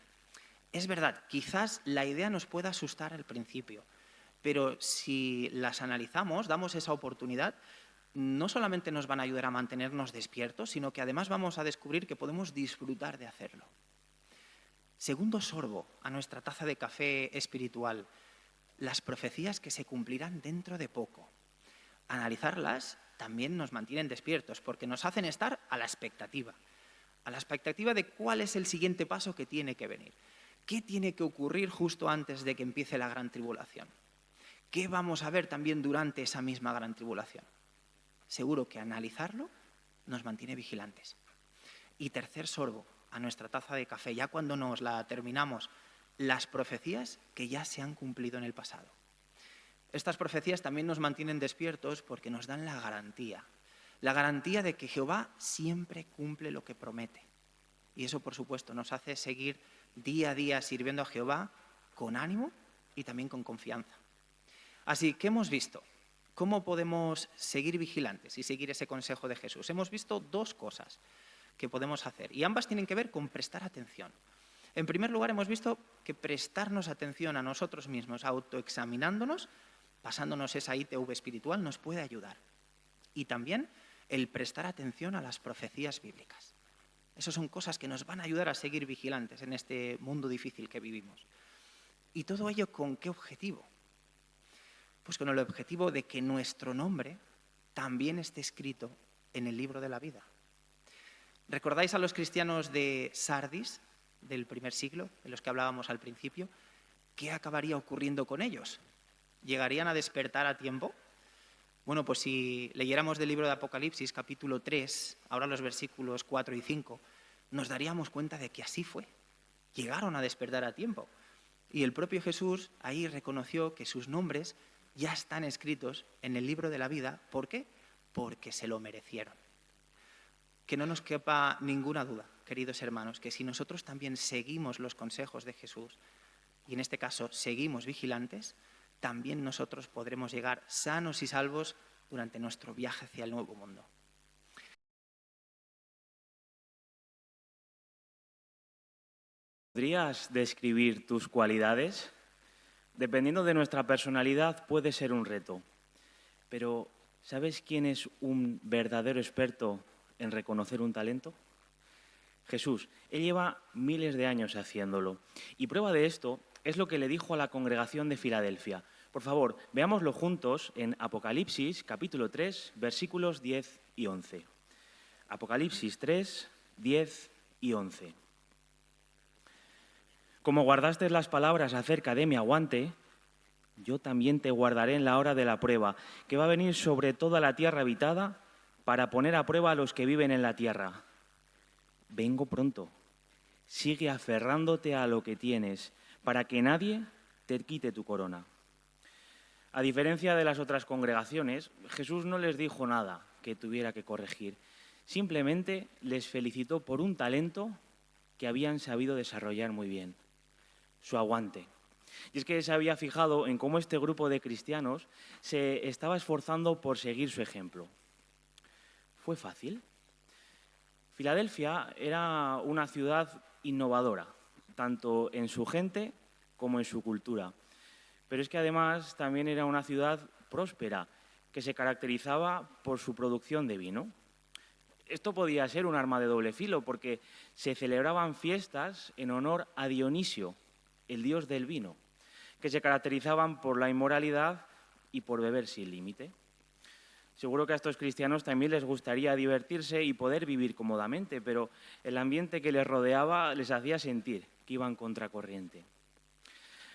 Es verdad, quizás la idea nos pueda asustar al principio, pero si las analizamos, damos esa oportunidad, no solamente nos van a ayudar a mantenernos despiertos, sino que además vamos a descubrir que podemos disfrutar de hacerlo. Segundo sorbo a nuestra taza de café espiritual, las profecías que se cumplirán dentro de poco. Analizarlas también nos mantienen despiertos porque nos hacen estar a la expectativa de cuál es el siguiente paso que tiene que venir. ¿Qué tiene que ocurrir justo antes de que empiece la gran tribulación? ¿Qué vamos a ver también durante esa misma gran tribulación? Seguro que analizarlo nos mantiene vigilantes. Y tercer sorbo a nuestra taza de café, ya cuando nos la terminamos, las profecías que ya se han cumplido en el pasado. Estas profecías también nos mantienen despiertos porque nos dan la garantía de que Jehová siempre cumple lo que promete. Y eso, por supuesto, nos hace seguir día a día sirviendo a Jehová con ánimo y también con confianza. Así que hemos visto cómo podemos seguir vigilantes y seguir ese consejo de Jesús. Hemos visto dos cosas que podemos hacer y ambas tienen que ver con prestar atención. En primer lugar, hemos visto que prestarnos atención a nosotros mismos, autoexaminándonos, pasándonos esa ITV espiritual, nos puede ayudar. Y también el prestar atención a las profecías bíblicas. Esas son cosas que nos van a ayudar a seguir vigilantes en este mundo difícil que vivimos. ¿Y todo ello con qué objetivo? Pues con el objetivo de que nuestro nombre también esté escrito en el libro de la vida. ¿Recordáis a los cristianos de Sardis, del primer siglo, de los que hablábamos al principio? ¿Qué acabaría ocurriendo con ellos? ¿Llegarían a despertar a tiempo? Bueno, pues si leyéramos del libro de Apocalipsis, capítulo 3, ahora los versículos 4 y 5, nos daríamos cuenta de que así fue. Llegaron a despertar a tiempo. Y el propio Jesús ahí reconoció que sus nombres ya están escritos en el libro de la vida. ¿Por qué? Porque se lo merecieron. Que no nos quepa ninguna duda, queridos hermanos, que si nosotros también seguimos los consejos de Jesús, y en este caso seguimos vigilantes, también nosotros podremos llegar sanos y salvos durante nuestro viaje hacia el nuevo mundo. ¿Podrías describir tus cualidades? Dependiendo de nuestra personalidad puede ser un reto, pero ¿sabes quién es un verdadero experto en reconocer un talento? Jesús. Él lleva miles de años haciéndolo. Y prueba de esto es lo que le dijo a la congregación de Filadelfia. Por favor, veámoslo juntos en Apocalipsis, capítulo 3, versículos 10 y 11. Apocalipsis 3, 10 y 11. Como guardaste las palabras acerca de mi aguante, yo también te guardaré en la hora de la prueba, que va a venir sobre toda la tierra habitada para poner a prueba a los que viven en la tierra. Vengo pronto. Sigue aferrándote a lo que tienes, para que nadie te quite tu corona. A diferencia de las otras congregaciones, Jesús no les dijo nada que tuviera que corregir. Simplemente les felicitó por un talento que habían sabido desarrollar muy bien, su aguante. Y es que se había fijado en cómo este grupo de cristianos se estaba esforzando por seguir su ejemplo. ¿Fue fácil? Filadelfia era una ciudad innovadora, tanto en su gente como en su cultura. Pero es que además también era una ciudad próspera, que se caracterizaba por su producción de vino. Esto podía ser un arma de doble filo, porque se celebraban fiestas en honor a Dionisio, el dios del vino, que se caracterizaban por la inmoralidad y por beber sin límite. Seguro que a estos cristianos también les gustaría divertirse y poder vivir cómodamente, pero el ambiente que les rodeaba les hacía sentir que iban contracorriente.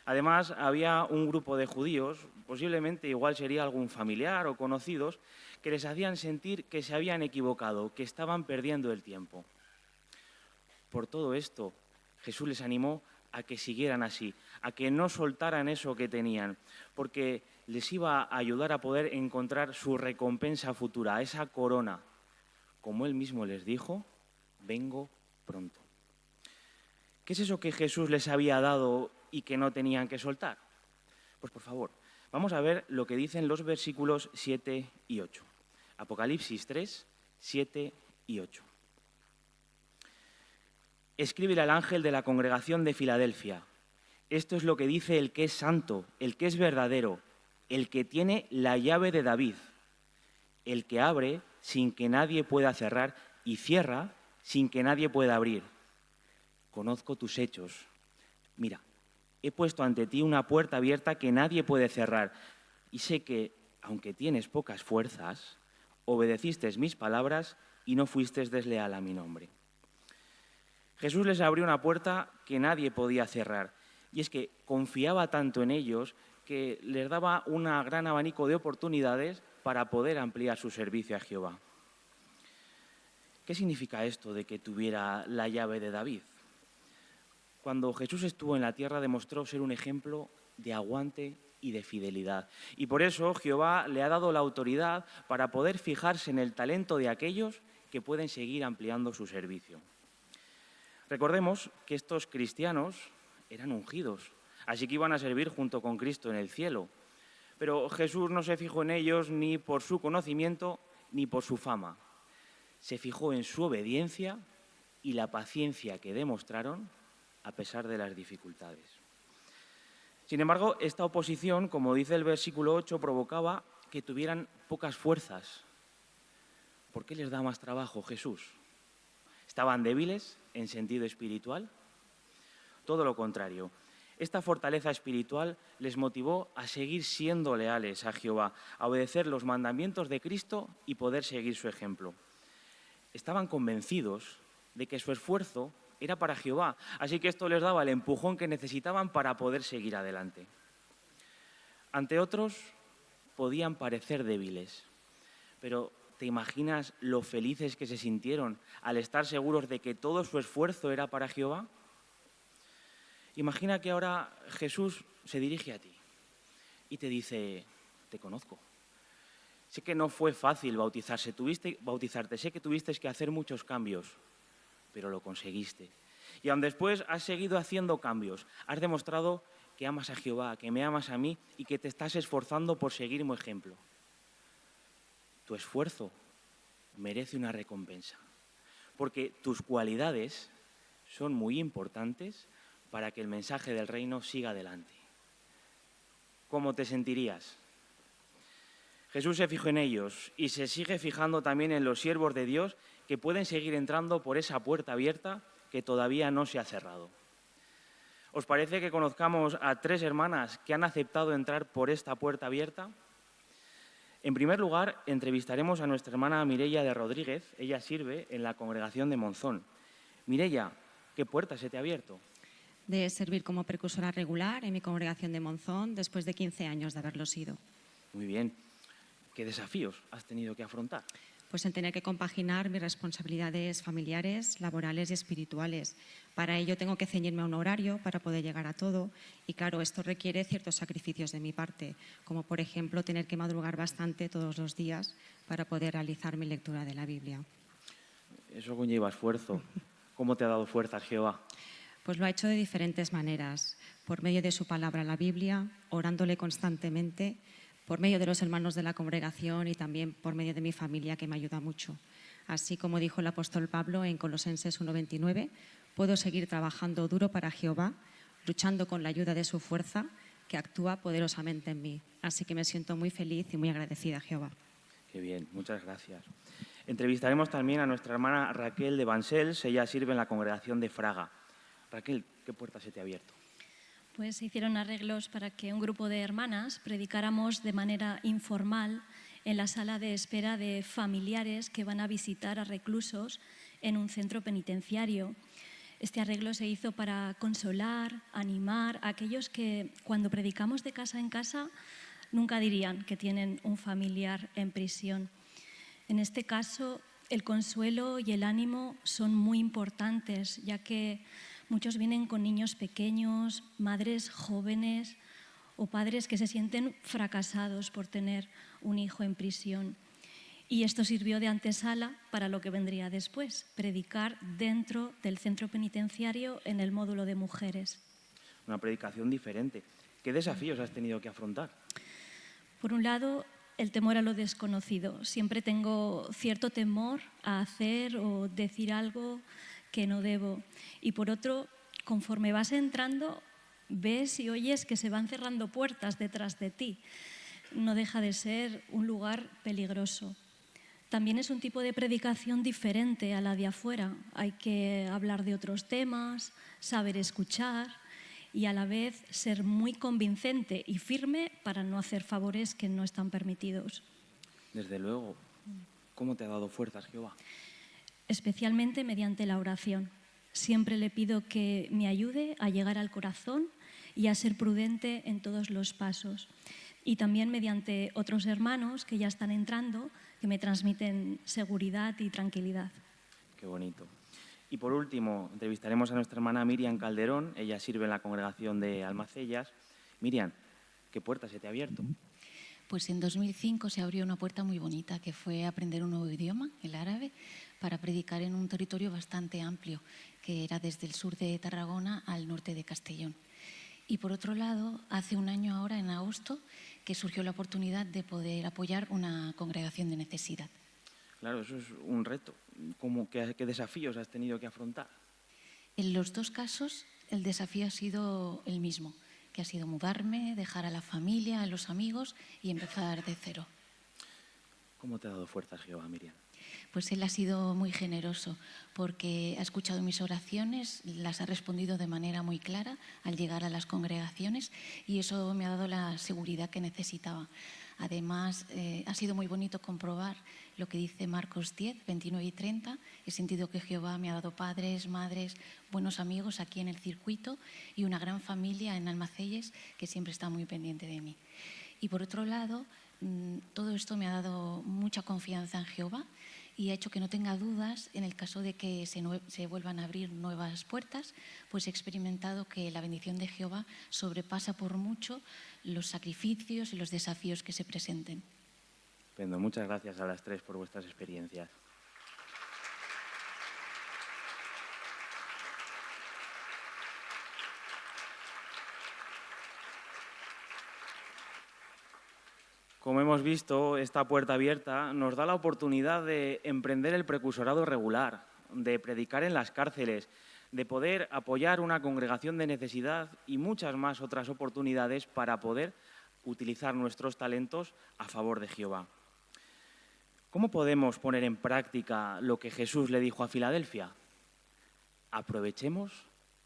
Además, había un grupo de judíos, posiblemente igual sería algún familiar o conocidos, que les hacían sentir que se habían equivocado, que estaban perdiendo el tiempo. Por todo esto, Jesús les animó a que siguieran así, a que no soltaran eso que tenían, porque les iba a ayudar a poder encontrar su recompensa futura, esa corona. Como Él mismo les dijo, vengo pronto. ¿Qué es eso que Jesús les había dado y que no tenían que soltar? Pues por favor, vamos a ver lo que dicen los versículos 7 y 8. Apocalipsis 3, 7 y 8. Escríbele al ángel de la congregación de Filadelfia. Esto es lo que dice el que es santo, el que es verdadero, el que tiene la llave de David, el que abre sin que nadie pueda cerrar y cierra sin que nadie pueda abrir. Conozco tus hechos. Mira, he puesto ante ti una puerta abierta que nadie puede cerrar y sé que, aunque tienes pocas fuerzas, obedeciste mis palabras y no fuiste desleal a mi nombre. Jesús les abrió una puerta que nadie podía cerrar, y es que confiaba tanto en ellos que les daba un gran abanico de oportunidades para poder ampliar su servicio a Jehová. ¿Qué significa esto de que tuviera la llave de David? Cuando Jesús estuvo en la tierra demostró ser un ejemplo de aguante y de fidelidad. Y por eso Jehová le ha dado la autoridad para poder fijarse en el talento de aquellos que pueden seguir ampliando su servicio. Recordemos que estos cristianos eran ungidos, así que iban a servir junto con Cristo en el cielo. Pero Jesús no se fijó en ellos ni por su conocimiento ni por su fama. Se fijó en su obediencia y la paciencia que demostraron a pesar de las dificultades. Sin embargo, esta oposición, como dice el versículo 8, provocaba que tuvieran pocas fuerzas. ¿Por qué les da más trabajo Jesús? ¿Estaban débiles en sentido espiritual? Todo lo contrario. Esta fortaleza espiritual les motivó a seguir siendo leales a Jehová, a obedecer los mandamientos de Cristo y poder seguir su ejemplo. Estaban convencidos de que su esfuerzo era para Jehová, así que esto les daba el empujón que necesitaban para poder seguir adelante. Ante otros podían parecer débiles, pero ¿te imaginas lo felices que se sintieron al estar seguros de que todo su esfuerzo era para Jehová? Imagina que ahora Jesús se dirige a ti y te dice, te conozco. Sé que no fue fácil bautizarte, sé que tuviste que hacer muchos cambios, pero lo conseguiste. Y aun después has seguido haciendo cambios, has demostrado que amas a Jehová, que me amas a mí y que te estás esforzando por seguir mi ejemplo. Tu esfuerzo merece una recompensa, porque tus cualidades son muy importantes para que el mensaje del reino siga adelante. ¿Cómo te sentirías? Jesús se fijó en ellos y se sigue fijando también en los siervos de Dios que pueden seguir entrando por esa puerta abierta que todavía no se ha cerrado. ¿Os parece que conozcamos a 3 hermanas que han aceptado entrar por esta puerta abierta? En primer lugar, entrevistaremos a nuestra hermana Mireia de Rodríguez. Ella sirve en la congregación de Monzón. Mireia, ¿qué puerta se te ha abierto? De servir como precursora regular en mi congregación de Monzón después de 15 años de haberlo sido. Muy bien. ¿Qué desafíos has tenido que afrontar? Pues en tener que compaginar mis responsabilidades familiares, laborales y espirituales. Para ello tengo que ceñirme a un horario para poder llegar a todo y claro, esto requiere ciertos sacrificios de mi parte, como por ejemplo tener que madrugar bastante todos los días para poder realizar mi lectura de la Biblia. Eso conlleva esfuerzo. ¿Cómo te ha dado fuerzas Jehová? Pues lo ha hecho de diferentes maneras, por medio de su palabra, la Biblia, orándole constantemente, por medio de los hermanos de la congregación y también por medio de mi familia, que me ayuda mucho. Así como dijo el apóstol Pablo en Colosenses 1:29, puedo seguir trabajando duro para Jehová, luchando con la ayuda de su fuerza, que actúa poderosamente en mí. Así que me siento muy feliz y muy agradecida a Jehová. Qué bien, muchas gracias. Entrevistaremos también a nuestra hermana Raquel de Vansells. Ella sirve en la congregación de Fraga. Raquel, ¿qué puerta se te ha abierto? Pues se hicieron arreglos para que un grupo de hermanas predicáramos de manera informal en la sala de espera de familiares que van a visitar a reclusos en un centro penitenciario. Este arreglo se hizo para consolar, animar a aquellos que cuando predicamos de casa en casa nunca dirían que tienen un familiar en prisión. En este caso, el consuelo y el ánimo son muy importantes, ya que muchos vienen con niños pequeños, madres jóvenes o padres que se sienten fracasados por tener un hijo en prisión. Y esto sirvió de antesala para lo que vendría después, predicar dentro del centro penitenciario en el módulo de mujeres. Una predicación diferente. ¿Qué desafíos has tenido que afrontar? Por un lado, el temor a lo desconocido. Siempre tengo cierto temor a hacer o decir algo que no debo. Y por otro, conforme vas entrando, ves y oyes que se van cerrando puertas detrás de ti. No deja de ser un lugar peligroso. También es un tipo de predicación diferente a la de afuera. Hay que hablar de otros temas, saber escuchar y a la vez ser muy convincente y firme para no hacer favores que no están permitidos. Desde luego. ¿Cómo te ha dado fuerzas, Jehová? Especialmente mediante la oración. Siempre le pido que me ayude a llegar al corazón y a ser prudente en todos los pasos. Y también mediante otros hermanos que ya están entrando, que me transmiten seguridad y tranquilidad. Qué bonito. Y por último, entrevistaremos a nuestra hermana Miriam Calderón. Ella sirve en la congregación de Almacellas. Miriam, ¿qué puerta se te ha abierto? Pues en 2005 se abrió una puerta muy bonita, que fue aprender un nuevo idioma, el árabe, para predicar en un territorio bastante amplio, que era desde el sur de Tarragona al norte de Castellón. Y por otro lado, hace un año ahora, en agosto, que surgió la oportunidad de poder apoyar una congregación de necesidad. Claro, eso es un reto. ¿Qué desafíos has tenido que afrontar? En los dos casos, el desafío ha sido el mismo, que ha sido mudarme, dejar a la familia, a los amigos y empezar de cero. ¿Cómo te ha dado fuerzas, Jehová, Miriam? Pues él ha sido muy generoso porque ha escuchado mis oraciones, las ha respondido de manera muy clara al llegar a las congregaciones y eso me ha dado la seguridad que necesitaba. Además, ha sido muy bonito comprobar lo que dice Marcos 10, 29 y 30. He sentido que Jehová me ha dado padres, madres, buenos amigos aquí en el circuito y una gran familia en Almacelles que siempre está muy pendiente de mí. Y por otro lado, todo esto me ha dado mucha confianza en Jehová y ha hecho que no tenga dudas en el caso de que se vuelvan a abrir nuevas puertas, pues he experimentado que la bendición de Jehová sobrepasa por mucho los sacrificios y los desafíos que se presenten. Estupendo. Muchas gracias a las tres por vuestras experiencias. Como hemos visto, esta puerta abierta nos da la oportunidad de emprender el precursorado regular, de predicar en las cárceles, de poder apoyar una congregación de necesidad y muchas más otras oportunidades para poder utilizar nuestros talentos a favor de Jehová. ¿Cómo podemos poner en práctica lo que Jesús le dijo a Filadelfia? Aprovechemos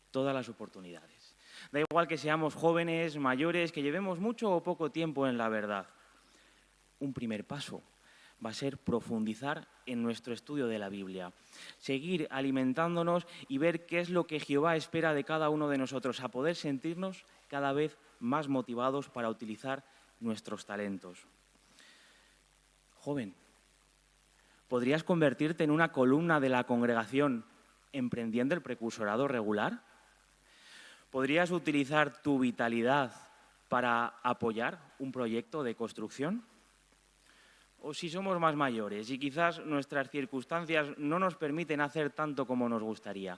todas las oportunidades. Da igual que seamos jóvenes, mayores, que llevemos mucho o poco tiempo en la verdad. Un primer paso va a ser profundizar en nuestro estudio de la Biblia, seguir alimentándonos y ver qué es lo que Jehová espera de cada uno de nosotros, a poder sentirnos cada vez más motivados para utilizar nuestros talentos. Joven, ¿podrías convertirte en una columna de la congregación emprendiendo el precursorado regular? ¿Podrías utilizar tu vitalidad para apoyar un proyecto de construcción? O si somos más mayores y quizás nuestras circunstancias no nos permiten hacer tanto como nos gustaría,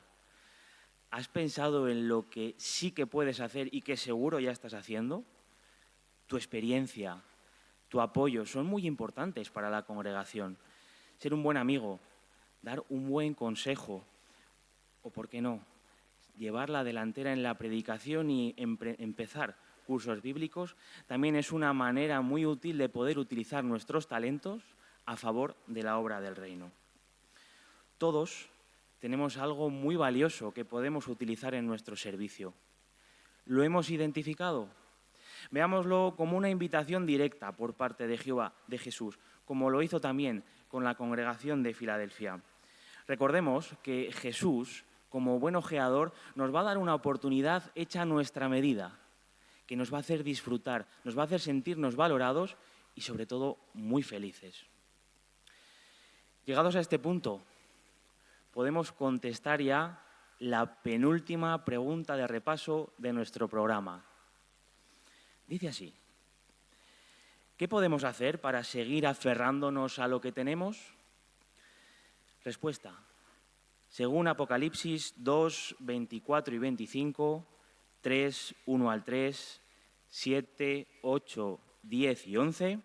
¿has pensado en lo que sí que puedes hacer y que seguro ya estás haciendo? Tu experiencia, tu apoyo son muy importantes para la congregación. Ser un buen amigo, dar un buen consejo o, ¿por qué no?, llevar la delantera en la predicación y empezar cursos bíblicos, también es una manera muy útil de poder utilizar nuestros talentos a favor de la obra del reino. Todos tenemos algo muy valioso que podemos utilizar en nuestro servicio. ¿Lo hemos identificado? Veámoslo como una invitación directa por parte de Jehová, de Jesús, como lo hizo también con la congregación de Filadelfia. Recordemos que Jesús, como buen ojeador, nos va a dar una oportunidad hecha a nuestra medida, que nos va a hacer disfrutar, nos va a hacer sentirnos valorados y sobre todo muy felices. Llegados a este punto, podemos contestar ya la penúltima pregunta de repaso de nuestro programa. Dice así: ¿qué podemos hacer para seguir aferrándonos a lo que tenemos? Respuesta: según Apocalipsis 2, 24 y 25, 3, 1 al 3, 7, 8, 10 y 11,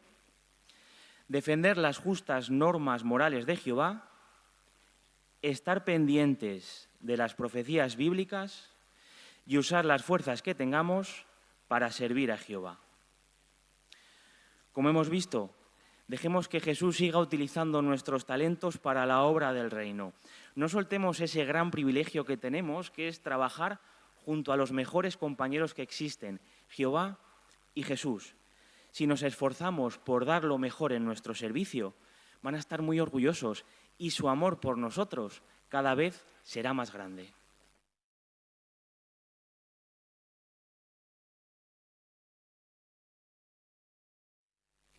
defender las justas normas morales de Jehová, estar pendientes de las profecías bíblicas y usar las fuerzas que tengamos para servir a Jehová. Como hemos visto, dejemos que Jesús siga utilizando nuestros talentos para la obra del reino. No soltemos ese gran privilegio que tenemos, que es trabajar junto a los mejores compañeros que existen, Jehová y Jesús. Si nos esforzamos por dar lo mejor en nuestro servicio, van a estar muy orgullosos y su amor por nosotros cada vez será más grande.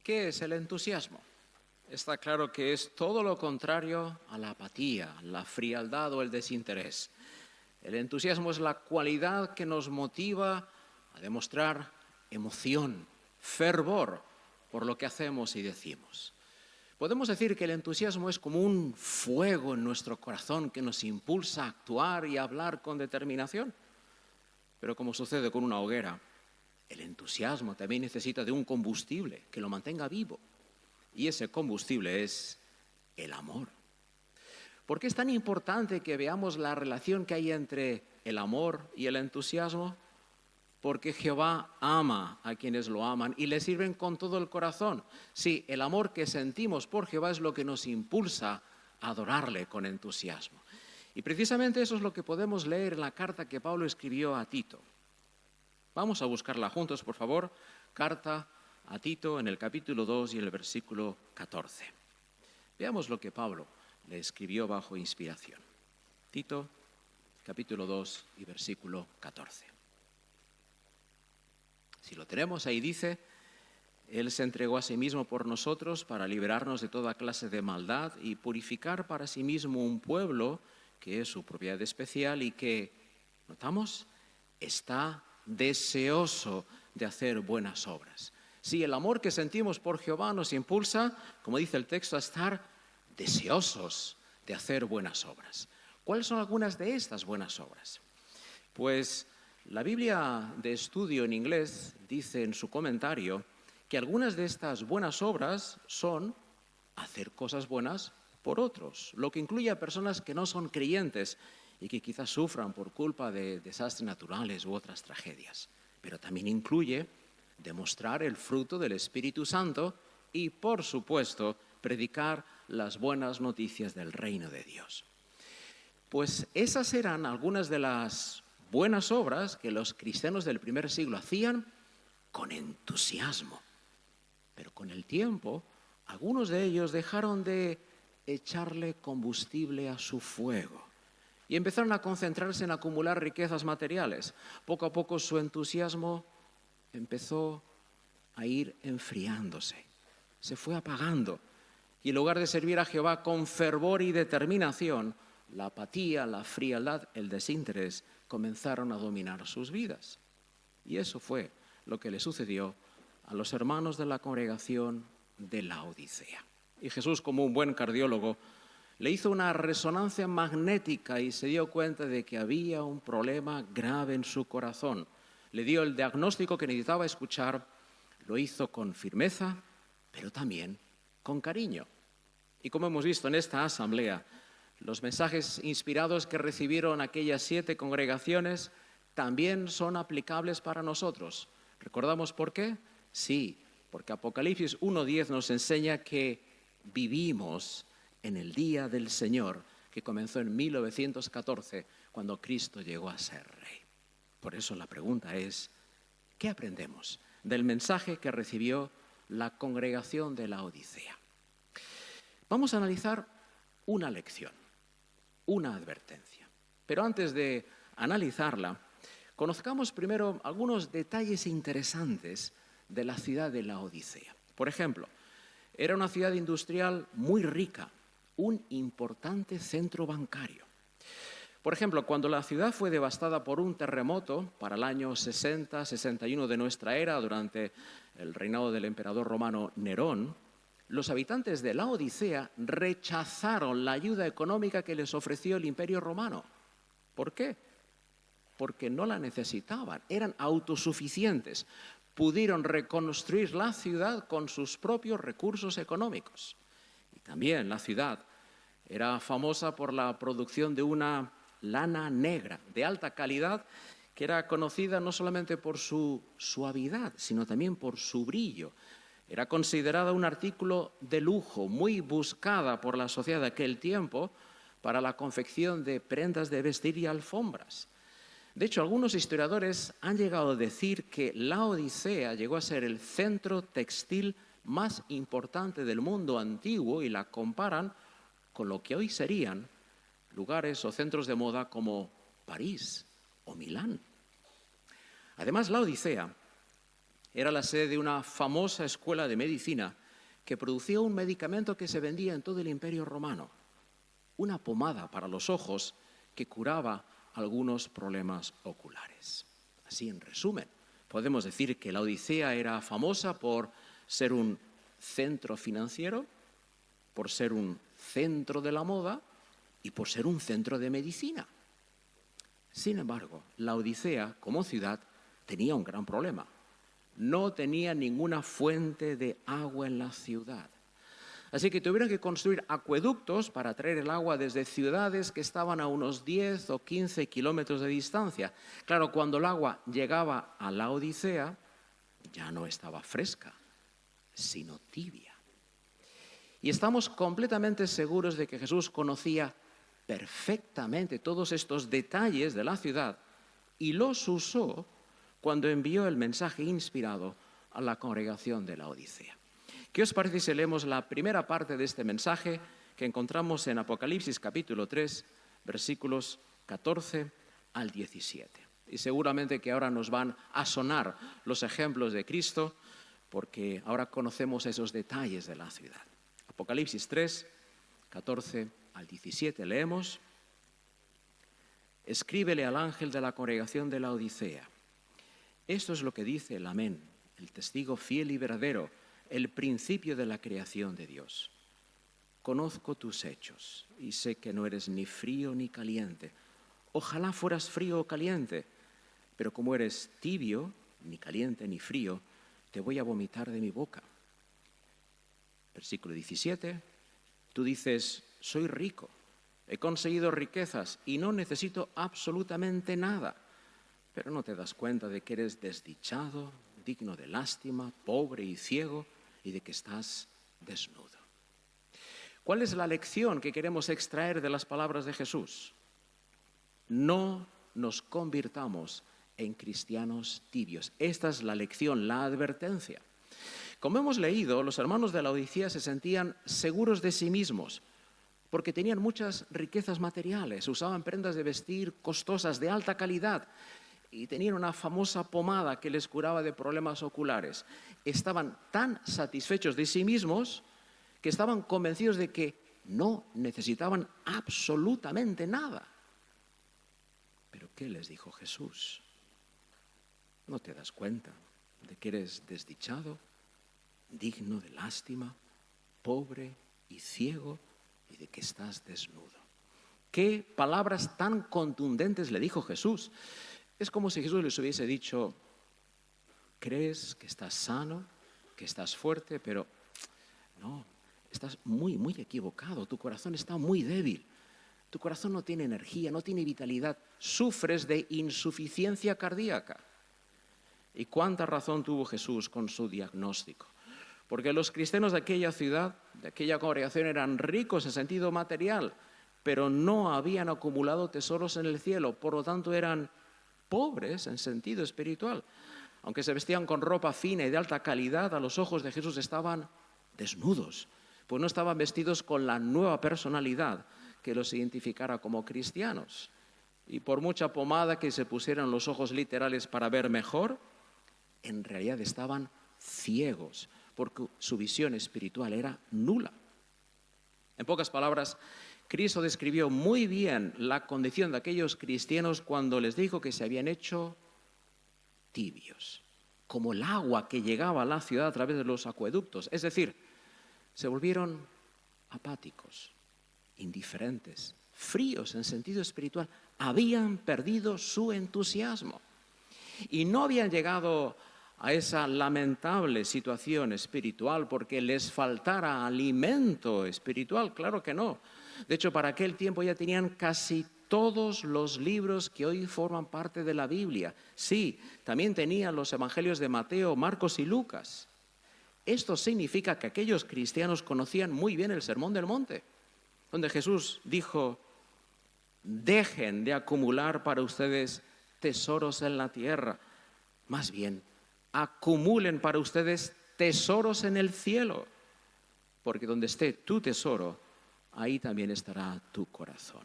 ¿Qué es el entusiasmo? Está claro que es todo lo contrario a la apatía, la frialdad o el desinterés. El entusiasmo es la cualidad que nos motiva a demostrar emoción, fervor por lo que hacemos y decimos. Podemos decir que el entusiasmo es como un fuego en nuestro corazón que nos impulsa a actuar y a hablar con determinación. Pero como sucede con una hoguera, el entusiasmo también necesita de un combustible que lo mantenga vivo. Y ese combustible es el amor. ¿Por qué es tan importante que veamos la relación que hay entre el amor y el entusiasmo? Porque Jehová ama a quienes lo aman y le sirven con todo el corazón. Sí, el amor que sentimos por Jehová es lo que nos impulsa a adorarle con entusiasmo. Y precisamente eso es lo que podemos leer en la carta que Pablo escribió a Tito. Vamos a buscarla juntos, por favor. Carta a Tito en el capítulo 2 y el versículo 14. Veamos lo que Pablo le escribió bajo inspiración. Tito, capítulo 2 y versículo 14. Si lo tenemos, ahí dice: Él se entregó a sí mismo por nosotros para liberarnos de toda clase de maldad y purificar para sí mismo un pueblo que es su propiedad especial y que, ¿notamos?, está deseoso de hacer buenas obras. Sí, el amor que sentimos por Jehová nos impulsa, como dice el texto, a estar deseosos de hacer buenas obras. ¿Cuáles son algunas de estas buenas obras? Pues la Biblia de estudio en inglés dice en su comentario que algunas de estas buenas obras son hacer cosas buenas por otros, lo que incluye a personas que no son creyentes y que quizás sufran por culpa de desastres naturales u otras tragedias. Pero también incluye demostrar el fruto del Espíritu Santo y, por supuesto, predicar las buenas noticias del reino de Dios. Pues esas eran algunas de las buenas obras que los cristianos del primer siglo hacían con entusiasmo. Pero con el tiempo, algunos de ellos dejaron de echarle combustible a su fuego y empezaron a concentrarse en acumular riquezas materiales. Poco a poco su entusiasmo empezó a ir enfriándose, se fue apagando. Y en lugar de servir a Jehová con fervor y determinación, la apatía, la frialdad, el desinterés comenzaron a dominar sus vidas. Y eso fue lo que le sucedió a los hermanos de la congregación de Laodicea. Y Jesús, como un buen cardiólogo, le hizo una resonancia magnética y se dio cuenta de que había un problema grave en su corazón. Le dio el diagnóstico que necesitaba escuchar, lo hizo con firmeza, pero también con cariño. Y como hemos visto en esta asamblea, los mensajes inspirados que recibieron aquellas 7 congregaciones también son aplicables para nosotros. ¿Recordamos por qué? Sí, porque Apocalipsis 1:10 nos enseña que vivimos en el día del Señor, que comenzó en 1914, cuando Cristo llegó a ser Rey. Por eso la pregunta es, ¿qué aprendemos del mensaje que recibió la congregación de Laodicea? Vamos a analizar una lección, una advertencia. Pero antes de analizarla, conozcamos primero algunos detalles interesantes de la ciudad de Laodicea. Por ejemplo, era una ciudad industrial muy rica, un importante centro bancario. Por ejemplo, cuando la ciudad fue devastada por un terremoto para el año 60-61 de nuestra era, durante el reinado del emperador romano Nerón, los habitantes de Laodicea rechazaron la ayuda económica que les ofreció el Imperio Romano. ¿Por qué? Porque no la necesitaban, eran autosuficientes, pudieron reconstruir la ciudad con sus propios recursos económicos. Y también la ciudad era famosa por la producción de una lana negra de alta calidad, que era conocida no solamente por su suavidad, sino también por su brillo. Era considerada un artículo de lujo, muy buscada por la sociedad de aquel tiempo para la confección de prendas de vestir y alfombras. De hecho, algunos historiadores han llegado a decir que Laodicea llegó a ser el centro textil más importante del mundo antiguo y la comparan con lo que hoy serían lugares o centros de moda como París o Milán. Además, Laodicea era la sede de una famosa escuela de medicina que producía un medicamento que se vendía en todo el Imperio Romano, una pomada para los ojos que curaba algunos problemas oculares. Así, en resumen, podemos decir que Laodicea era famosa por ser un centro financiero, por ser un centro de la moda y por ser un centro de medicina. Sin embargo, Laodicea, como ciudad, tenía un gran problema. No tenía ninguna fuente de agua en la ciudad. Así que tuvieron que construir acueductos para traer el agua desde ciudades que estaban a unos 10 o 15 kilómetros de distancia. Claro, cuando el agua llegaba a Laodicea, ya no estaba fresca, sino tibia. Y estamos completamente seguros de que Jesús conocía perfectamente todos estos detalles de la ciudad y los usó cuando envió el mensaje inspirado a la congregación de Laodicea. ¿Qué os parece si leemos la primera parte de este mensaje que encontramos en Apocalipsis capítulo 3, versículos 14 al 17? Y seguramente que ahora nos van a sonar los ejemplos de Cristo, porque ahora conocemos esos detalles de la ciudad. Apocalipsis 3, 14 al 17 leemos: Escríbele al ángel de la congregación de Laodicea. Esto es lo que dice el Amén, el testigo fiel y verdadero, el principio de la creación de Dios. Conozco tus hechos y sé que no eres ni frío ni caliente. Ojalá fueras frío o caliente, pero como eres tibio, ni caliente ni frío, te voy a vomitar de mi boca. Versículo 17, tú dices, soy rico, he conseguido riquezas y no necesito absolutamente nada. Pero no te das cuenta de que eres desdichado, digno de lástima, pobre y ciego, y de que estás desnudo. ¿Cuál es la lección que queremos extraer de las palabras de Jesús? No nos convirtamos en cristianos tibios. Esta es la lección, la advertencia. Como hemos leído, los hermanos de Laodicea se sentían seguros de sí mismos, porque tenían muchas riquezas materiales, usaban prendas de vestir costosas, de alta calidad, y tenían una famosa pomada que les curaba de problemas oculares. Estaban tan satisfechos de sí mismos que estaban convencidos de que no necesitaban absolutamente nada. ¿Pero qué les dijo Jesús? ¿No te das cuenta de que eres desdichado, digno de lástima, pobre y ciego, y de que estás desnudo? ¿Qué palabras tan contundentes le dijo Jesús? Es como si Jesús les hubiese dicho, crees que estás sano, que estás fuerte, pero no, estás muy, muy equivocado. Tu corazón está muy débil. Tu corazón no tiene energía, no tiene vitalidad. Sufres de insuficiencia cardíaca. ¿Y cuánta razón tuvo Jesús con su diagnóstico? Porque los cristianos de aquella ciudad, de aquella congregación, eran ricos en sentido material, pero no habían acumulado tesoros en el cielo, por lo tanto eran pobres en sentido espiritual. Aunque se vestían con ropa fina y de alta calidad, a los ojos de Jesús estaban desnudos, pues no estaban vestidos con la nueva personalidad que los identificara como cristianos. Y por mucha pomada que se pusieran los ojos literales para ver mejor, en realidad estaban ciegos, porque su visión espiritual era nula. En pocas palabras, Cristo describió muy bien la condición de aquellos cristianos cuando les dijo que se habían hecho tibios, como el agua que llegaba a la ciudad a través de los acueductos. Es decir, se volvieron apáticos, indiferentes, fríos en sentido espiritual. Habían perdido su entusiasmo y no habían llegado a esa lamentable situación espiritual porque les faltara alimento espiritual. Claro que no. De hecho, para aquel tiempo ya tenían casi todos los libros que hoy forman parte de la Biblia. Sí, también tenían los evangelios de Mateo, Marcos y Lucas. Esto significa que aquellos cristianos conocían muy bien el Sermón del Monte, donde Jesús dijo: dejen de acumular para ustedes tesoros en la tierra, más bien acumulen para ustedes tesoros en el cielo, porque donde esté tu tesoro, ahí también estará tu corazón.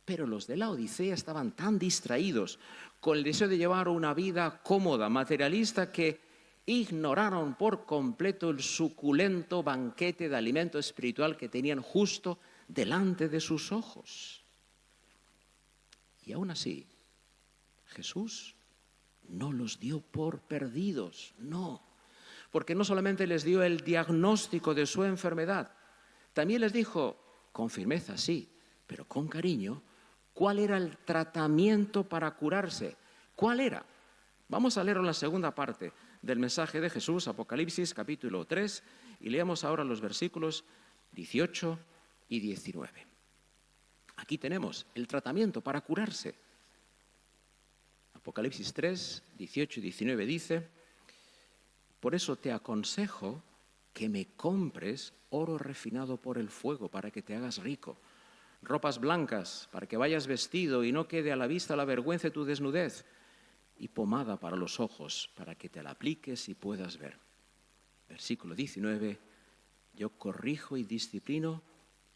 Pero los de la Odisea estaban tan distraídos con el deseo de llevar una vida cómoda, materialista, que ignoraron por completo el suculento banquete de alimento espiritual que tenían justo delante de sus ojos. Y aún así, Jesús no los dio por perdidos, no, porque no solamente les dio el diagnóstico de su enfermedad, también les dijo, con firmeza sí, pero con cariño, cuál era el tratamiento para curarse. ¿Cuál era? Vamos a leer la segunda parte del mensaje de Jesús, Apocalipsis capítulo 3, y leamos ahora los versículos 18 y 19. Aquí tenemos el tratamiento para curarse. Apocalipsis 3, 18 y 19 dice: por eso te aconsejo que me compres oro refinado por el fuego para que te hagas rico, ropas blancas para que vayas vestido y no quede a la vista la vergüenza de tu desnudez, y pomada para los ojos para que te la apliques y puedas ver. Versículo 19: yo corrijo y disciplino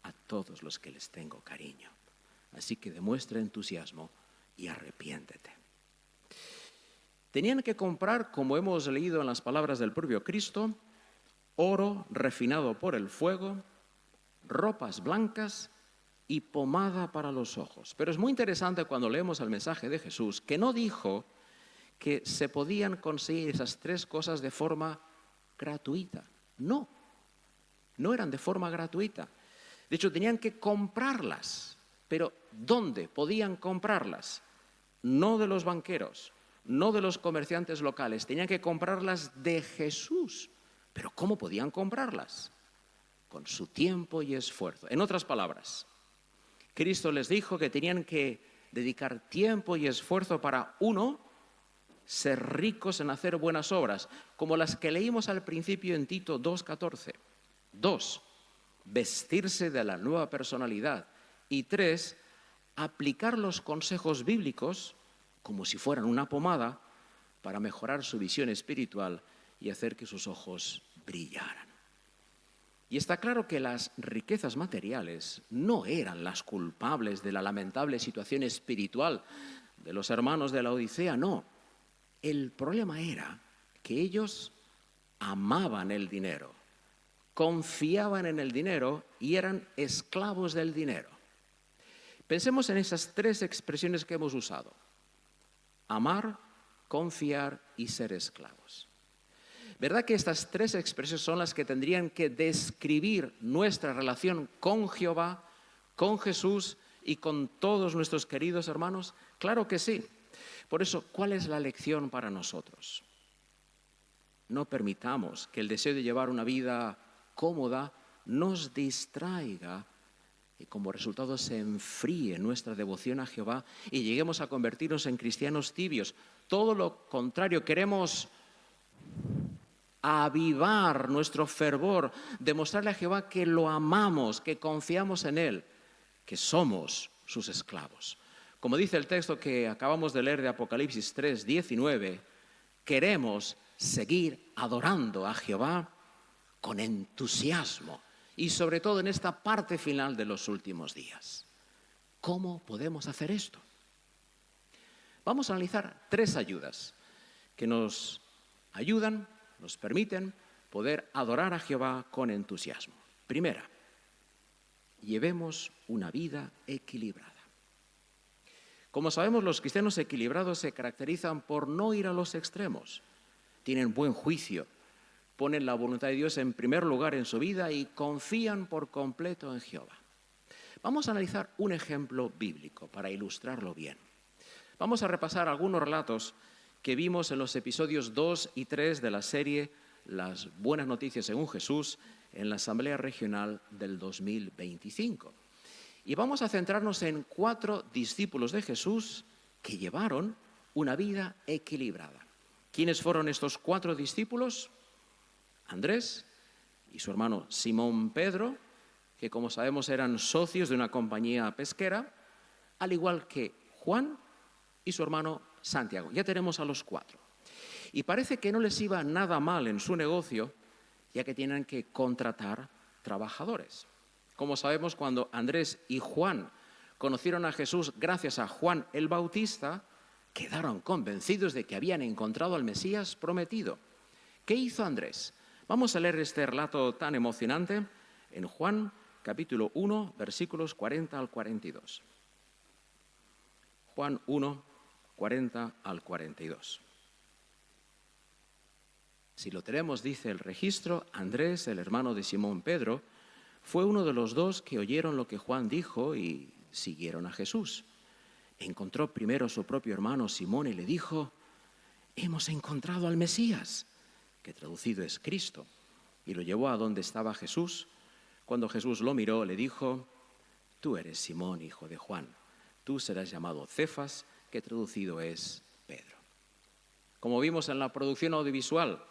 a todos los que les tengo cariño. Así que demuestra entusiasmo y arrepiéntete. Tenían que comprar, como hemos leído en las palabras del propio Cristo, oro refinado por el fuego, ropas blancas y pomada para los ojos. Pero es muy interesante cuando leemos el mensaje de Jesús que no dijo que se podían conseguir esas tres cosas de forma gratuita. No, no eran de forma gratuita. De hecho, tenían que comprarlas. Pero ¿dónde podían comprarlas? No de los banqueros, no de los comerciantes locales. Tenían que comprarlas de Jesús. ¿Pero cómo podían comprarlas? Con su tiempo y esfuerzo. En otras palabras, Cristo les dijo que tenían que dedicar tiempo y esfuerzo para, uno, ser ricos en hacer buenas obras, como las que leímos al principio en Tito 2:14. 2, vestirse de la nueva personalidad. Y 3, aplicar los consejos bíblicos como si fueran una pomada para mejorar su visión espiritual y hacer que sus ojos brillaran. Y está claro que las riquezas materiales no eran las culpables de la lamentable situación espiritual de los hermanos de la Odisea, no. El problema era que ellos amaban el dinero, confiaban en el dinero y eran esclavos del dinero. Pensemos en esas tres expresiones que hemos usado: amar, confiar y ser esclavos. ¿Verdad que estas tres expresiones son las que tendrían que describir nuestra relación con Jehová, con Jesús y con todos nuestros queridos hermanos? Claro que sí. Por eso, ¿cuál es la lección para nosotros? No permitamos que el deseo de llevar una vida cómoda nos distraiga y como resultado se enfríe nuestra devoción a Jehová y lleguemos a convertirnos en cristianos tibios. Todo lo contrario, queremos avivar nuestro fervor, demostrarle a Jehová que lo amamos, que confiamos en Él, que somos sus esclavos. Como dice el texto que acabamos de leer de Apocalipsis 3, 19, queremos seguir adorando a Jehová con entusiasmo y sobre todo en esta parte final de los últimos días. ¿Cómo podemos hacer esto? Vamos a analizar tres ayudas que nos ayudan, nos permiten poder adorar a Jehová con entusiasmo. Primera, llevemos una vida equilibrada. Como sabemos, los cristianos equilibrados se caracterizan por no ir a los extremos. Tienen buen juicio, ponen la voluntad de Dios en primer lugar en su vida y confían por completo en Jehová. Vamos a analizar un ejemplo bíblico para ilustrarlo bien. Vamos a repasar algunos relatos que vimos en los episodios 2 y 3 de la serie Las Buenas Noticias según Jesús en la Asamblea Regional del 2025. Y vamos a centrarnos en 4 discípulos de Jesús que llevaron una vida equilibrada. ¿Quiénes fueron estos 4 discípulos? Andrés y su hermano Simón Pedro, que como sabemos eran socios de una compañía pesquera, al igual que Juan y su hermano Santiago. Ya tenemos a los 4. Y parece que no les iba nada mal en su negocio, ya que tienen que contratar trabajadores. Como sabemos, cuando Andrés y Juan conocieron a Jesús gracias a Juan el Bautista, quedaron convencidos de que habían encontrado al Mesías prometido. ¿Qué hizo Andrés? Vamos a leer este relato tan emocionante en Juan, capítulo 1, versículos 40 al 42. Juan 1, 40 al 42. Si lo tenemos, dice el registro, Andrés, el hermano de Simón Pedro, fue uno de los 2 que oyeron lo que Juan dijo y siguieron a Jesús. Encontró primero a su propio hermano Simón y le dijo: «Hemos encontrado al Mesías», que traducido es Cristo, y lo llevó a donde estaba Jesús. Cuando Jesús lo miró, le dijo: «Tú eres Simón, hijo de Juan, tú serás llamado Cefas», que traducido es Pedro. Como vimos en la producción audiovisual,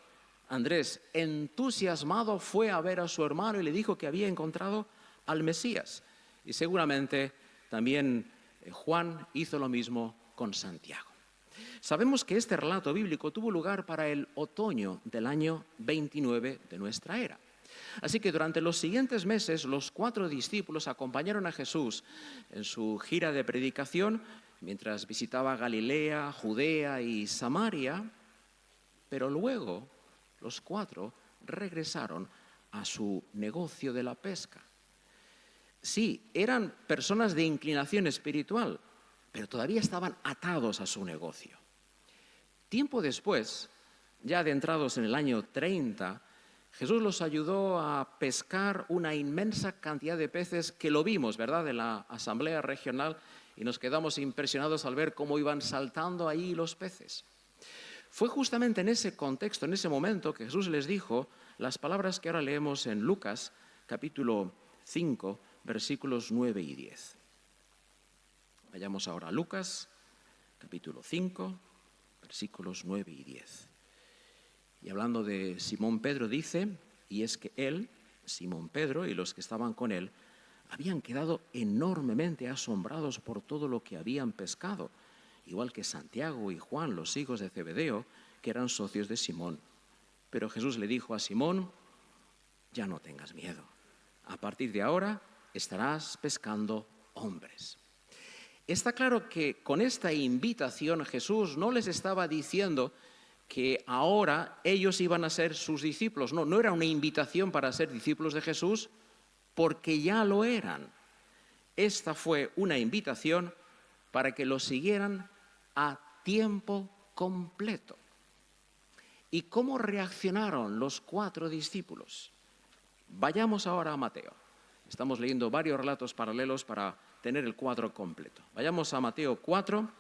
Andrés, entusiasmado, fue a ver a su hermano y le dijo que había encontrado al Mesías. Y seguramente también Juan hizo lo mismo con Santiago. Sabemos que este relato bíblico tuvo lugar para el otoño del año 29 de nuestra era. Así que durante los siguientes meses, los 4 discípulos acompañaron a Jesús en su gira de predicación mientras visitaba Galilea, Judea y Samaria, pero luego los 4 regresaron a su negocio de la pesca. Sí, eran personas de inclinación espiritual, pero todavía estaban atados a su negocio. Tiempo después, ya adentrados en el año 30, Jesús los ayudó a pescar una inmensa cantidad de peces que lo vimos, ¿verdad?, en la Asamblea Regional, y nos quedamos impresionados al ver cómo iban saltando ahí los peces. Fue justamente en ese contexto, en ese momento, que Jesús les dijo las palabras que ahora leemos en Lucas, capítulo 5, versículos 9 y 10. Vayamos ahora a Lucas, capítulo 5, versículos 9 y 10. Y hablando de Simón Pedro dice: «Y es que él, Simón Pedro, y los que estaban con él, habían quedado enormemente asombrados por todo lo que habían pescado, igual que Santiago y Juan, los hijos de Zebedeo, que eran socios de Simón. Pero Jesús le dijo a Simón: «Ya no tengas miedo. A partir de ahora estarás pescando hombres». Está claro que con esta invitación Jesús no les estaba diciendo que ahora ellos iban a ser sus discípulos. No era una invitación para ser discípulos de Jesús, porque ya lo eran. Esta fue una invitación para que lo siguieran a tiempo completo. ¿Y cómo reaccionaron los 4 discípulos? Vayamos ahora a Mateo. Estamos leyendo varios relatos paralelos para tener el cuadro completo. Vayamos a Mateo 4.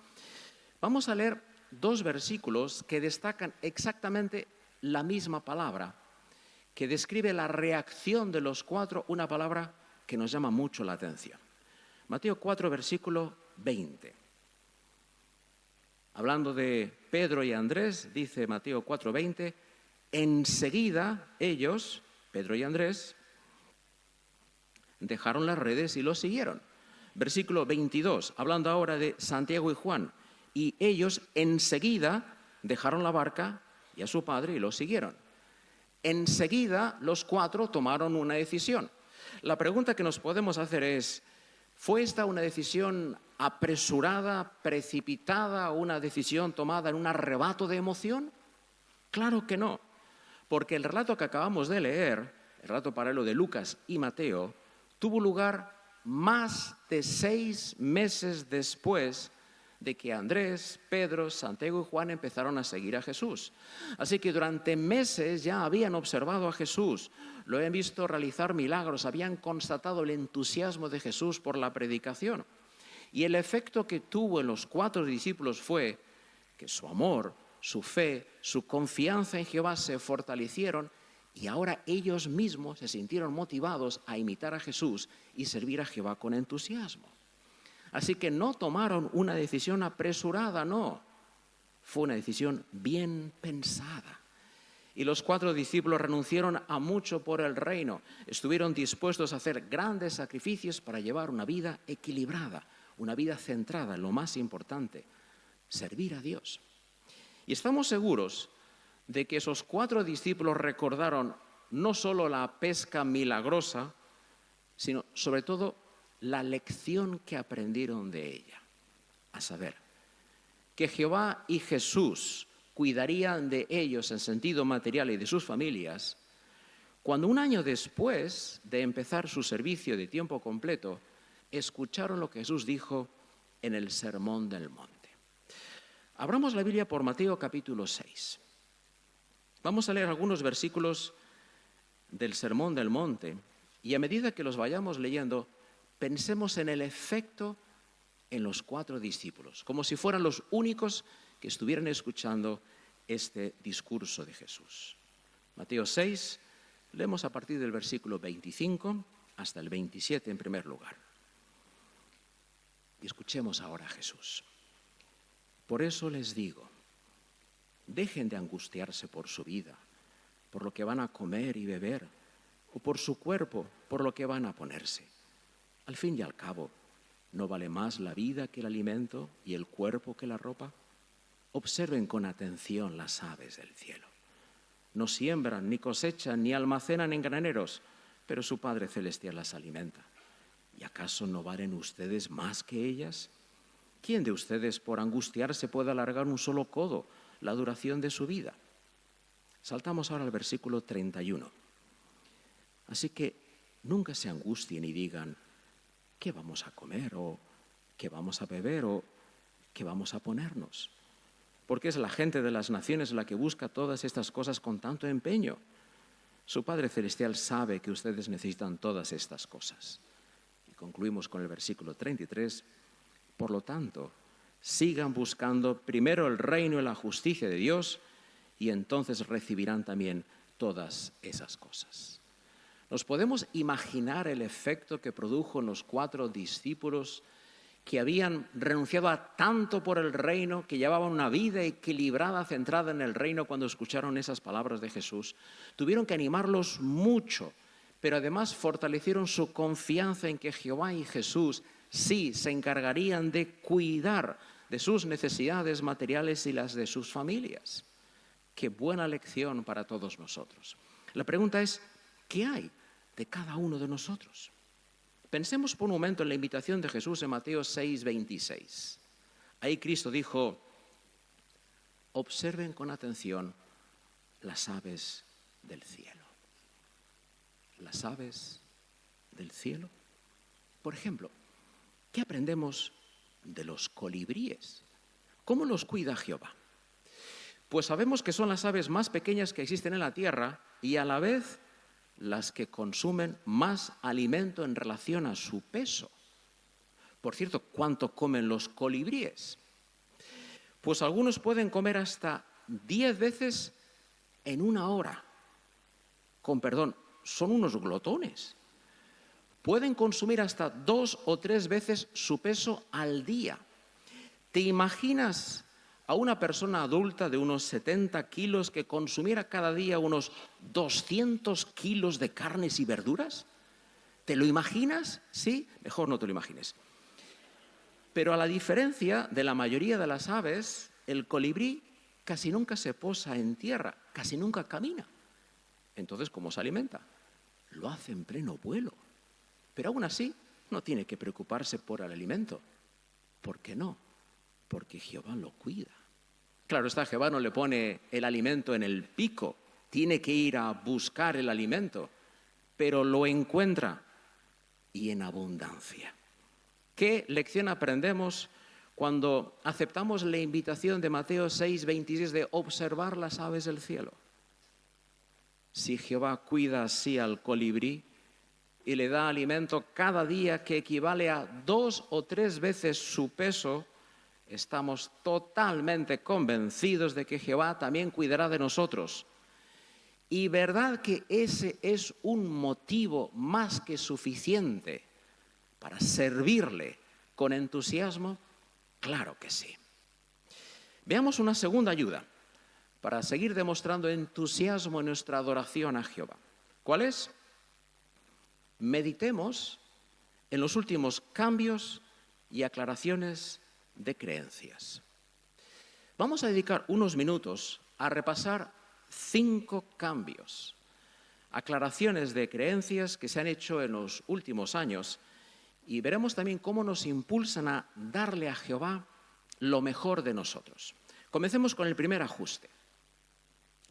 Vamos a leer 2 versículos que destacan exactamente la misma palabra, que describe la reacción de los 4, una palabra que nos llama mucho la atención. Mateo 4, versículo 20. Hablando de Pedro y Andrés, dice Mateo 4, 20, enseguida ellos, Pedro y Andrés, dejaron las redes y los siguieron. Versículo 22, hablando ahora de Santiago y Juan, y ellos enseguida dejaron la barca y a su padre y los siguieron. Enseguida los 4 tomaron una decisión. La pregunta que nos podemos hacer es: ¿fue esta una decisión apresurada, precipitada, una decisión tomada en un arrebato de emoción? Claro que no, porque el relato que acabamos de leer, el relato paralelo de Lucas y Mateo, tuvo lugar más de 6 meses después de que Andrés, Pedro, Santiago y Juan empezaron a seguir a Jesús. Así que durante meses ya habían observado a Jesús, lo habían visto realizar milagros, habían constatado el entusiasmo de Jesús por la predicación. Y el efecto que tuvo en los 4 discípulos fue que su amor, su fe, su confianza en Jehová se fortalecieron y ahora ellos mismos se sintieron motivados a imitar a Jesús y servir a Jehová con entusiasmo. Así que no tomaron una decisión apresurada, no. Fue una decisión bien pensada. Y los 4 discípulos renunciaron a mucho por el reino. Estuvieron dispuestos a hacer grandes sacrificios para llevar una vida equilibrada, una vida centrada en lo más importante, servir a Dios. Y estamos seguros de que esos 4 discípulos recordaron no solo la pesca milagrosa, sino sobre todo la lección que aprendieron de ella, a saber, que Jehová y Jesús cuidarían de ellos en sentido material y de sus familias, cuando un año después de empezar su servicio de tiempo completo, escucharon lo que Jesús dijo en el Sermón del Monte. Abramos la Biblia por Mateo capítulo 6. Vamos a leer algunos versículos del Sermón del Monte y a medida que los vayamos leyendo, pensemos en el efecto en los 4 discípulos, como si fueran los únicos que estuvieran escuchando este discurso de Jesús. Mateo 6, leemos a partir del versículo 25 hasta el 27 en primer lugar. Y escuchemos ahora a Jesús. Por eso les digo, dejen de angustiarse por su vida, por lo que van a comer y beber, o por su cuerpo, por lo que van a ponerse. Al fin y al cabo, ¿no vale más la vida que el alimento y el cuerpo que la ropa? Observen con atención las aves del cielo. No siembran, ni cosechan, ni almacenan en graneros, pero su Padre Celestial las alimenta. ¿Y acaso no valen ustedes más que ellas? ¿Quién de ustedes por angustiarse puede alargar un solo codo la duración de su vida? Saltamos ahora al versículo 31. Así que nunca se angustien y digan, ¿qué vamos a comer? ¿O qué vamos a beber? ¿O qué vamos a ponernos? Porque es la gente de las naciones la que busca todas estas cosas con tanto empeño. Su Padre Celestial sabe que ustedes necesitan todas estas cosas. Y concluimos con el versículo 33. Por lo tanto, sigan buscando primero el reino y la justicia de Dios y entonces recibirán también todas esas cosas. ¿Nos podemos imaginar el efecto que produjo en los 4 discípulos que habían renunciado a tanto por el reino, que llevaban una vida equilibrada, centrada en el reino cuando escucharon esas palabras de Jesús? Tuvieron que animarlos mucho, pero además fortalecieron su confianza en que Jehová y Jesús sí se encargarían de cuidar de sus necesidades materiales y las de sus familias. Qué buena lección para todos nosotros. La pregunta es, ¿qué hay de cada uno de nosotros? Pensemos por un momento en la invitación de Jesús en Mateo 6, 26. Ahí Cristo dijo, observen con atención las aves del cielo. Las aves del cielo. Por ejemplo, ¿qué aprendemos de los colibríes? ¿Cómo los cuida Jehová? Pues sabemos que son las aves más pequeñas que existen en la tierra y a la vez las que consumen más alimento en relación a su peso. Por cierto, ¿cuánto comen los colibríes? Pues algunos pueden comer hasta 10 veces en una hora. Con perdón, son unos glotones. Pueden consumir hasta 2 o 3 veces su peso al día. ¿Te imaginas a una persona adulta de unos 70 kilos que consumiera cada día unos 200 kilos de carnes y verduras? ¿Te lo imaginas? ¿Sí? Mejor no te lo imagines. Pero a la diferencia de la mayoría de las aves, el colibrí casi nunca se posa en tierra, casi nunca camina. Entonces, ¿cómo se alimenta? Lo hace en pleno vuelo. Pero aún así, no tiene que preocuparse por el alimento. ¿Por qué no? Porque Jehová lo cuida. Claro está, Jehová no le pone el alimento en el pico, tiene que ir a buscar el alimento, pero lo encuentra y en abundancia. ¿Qué lección aprendemos cuando aceptamos la invitación de Mateo 6:26 de observar las aves del cielo? Si Jehová cuida así al colibrí y le da alimento cada día que equivale a 2 o 3 veces su peso, estamos totalmente convencidos de que Jehová también cuidará de nosotros. Y verdad que ese es un motivo más que suficiente para servirle con entusiasmo. Claro que sí. Veamos una segunda ayuda para seguir demostrando entusiasmo en nuestra adoración a Jehová. ¿Cuál es? Meditemos en los últimos cambios y aclaraciones de creencias. Vamos a dedicar unos minutos a repasar 5 cambios, aclaraciones de creencias que se han hecho en los últimos años, y veremos también cómo nos impulsan a darle a Jehová lo mejor de nosotros. Comencemos con el primer ajuste.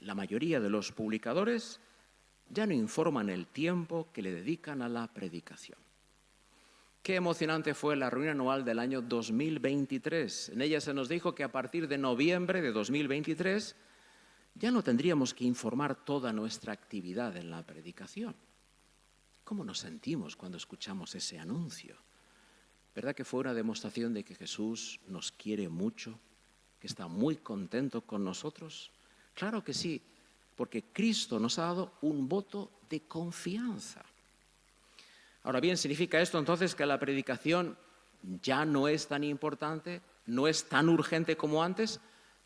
La mayoría de los publicadores ya no informan el tiempo que le dedican a la predicación. Qué emocionante fue la reunión anual del año 2023. En ella se nos dijo que a partir de noviembre de 2023 ya no tendríamos que informar toda nuestra actividad en la predicación. ¿Cómo nos sentimos cuando escuchamos ese anuncio? ¿Verdad que fue una demostración de que Jesús nos quiere mucho, que está muy contento con nosotros? Claro que sí, porque Cristo nos ha dado un voto de confianza. Ahora bien, ¿significa esto entonces que la predicación ya no es tan importante, no es tan urgente como antes?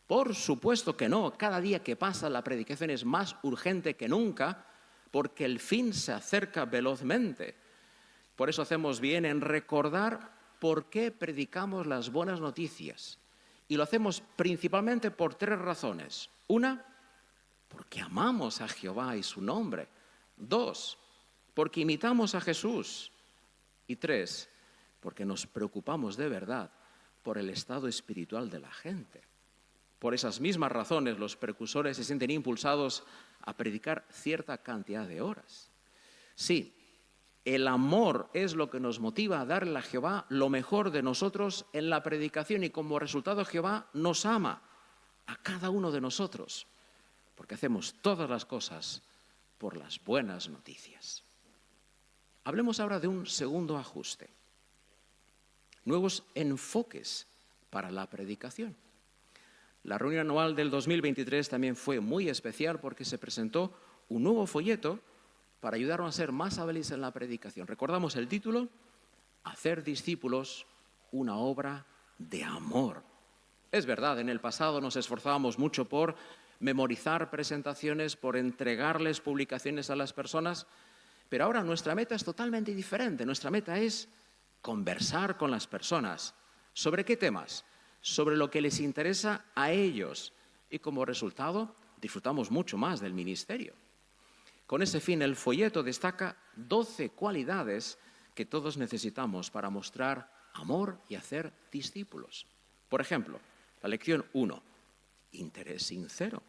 Por supuesto que no. Cada día que pasa la predicación es más urgente que nunca porque el fin se acerca velozmente. Por eso hacemos bien en recordar por qué predicamos las buenas noticias. Y lo hacemos principalmente por 3 razones. 1, porque amamos a Jehová y su nombre. 2, porque imitamos a Jesús. Y 3, porque nos preocupamos de verdad por el estado espiritual de la gente. Por esas mismas razones, los precursores se sienten impulsados a predicar cierta cantidad de horas. Sí, el amor es lo que nos motiva a darle a Jehová lo mejor de nosotros en la predicación, y como resultado Jehová nos ama a cada uno de nosotros, porque hacemos todas las cosas por las buenas noticias. Hablemos ahora de un segundo ajuste. Nuevos enfoques para la predicación. La reunión anual del 2023 también fue muy especial porque se presentó un nuevo folleto para ayudarnos a ser más hábiles en la predicación. Recordamos el título: Hacer discípulos, una obra de amor. Es verdad, en el pasado nos esforzábamos mucho por memorizar presentaciones, por entregarles publicaciones a las personas, pero ahora nuestra meta es totalmente diferente. Nuestra meta es conversar con las personas. ¿Sobre qué temas? Sobre lo que les interesa a ellos, y como resultado disfrutamos mucho más del ministerio. Con ese fin, el folleto destaca 12 cualidades que todos necesitamos para mostrar amor y hacer discípulos. Por ejemplo, la lección 1, interés sincero.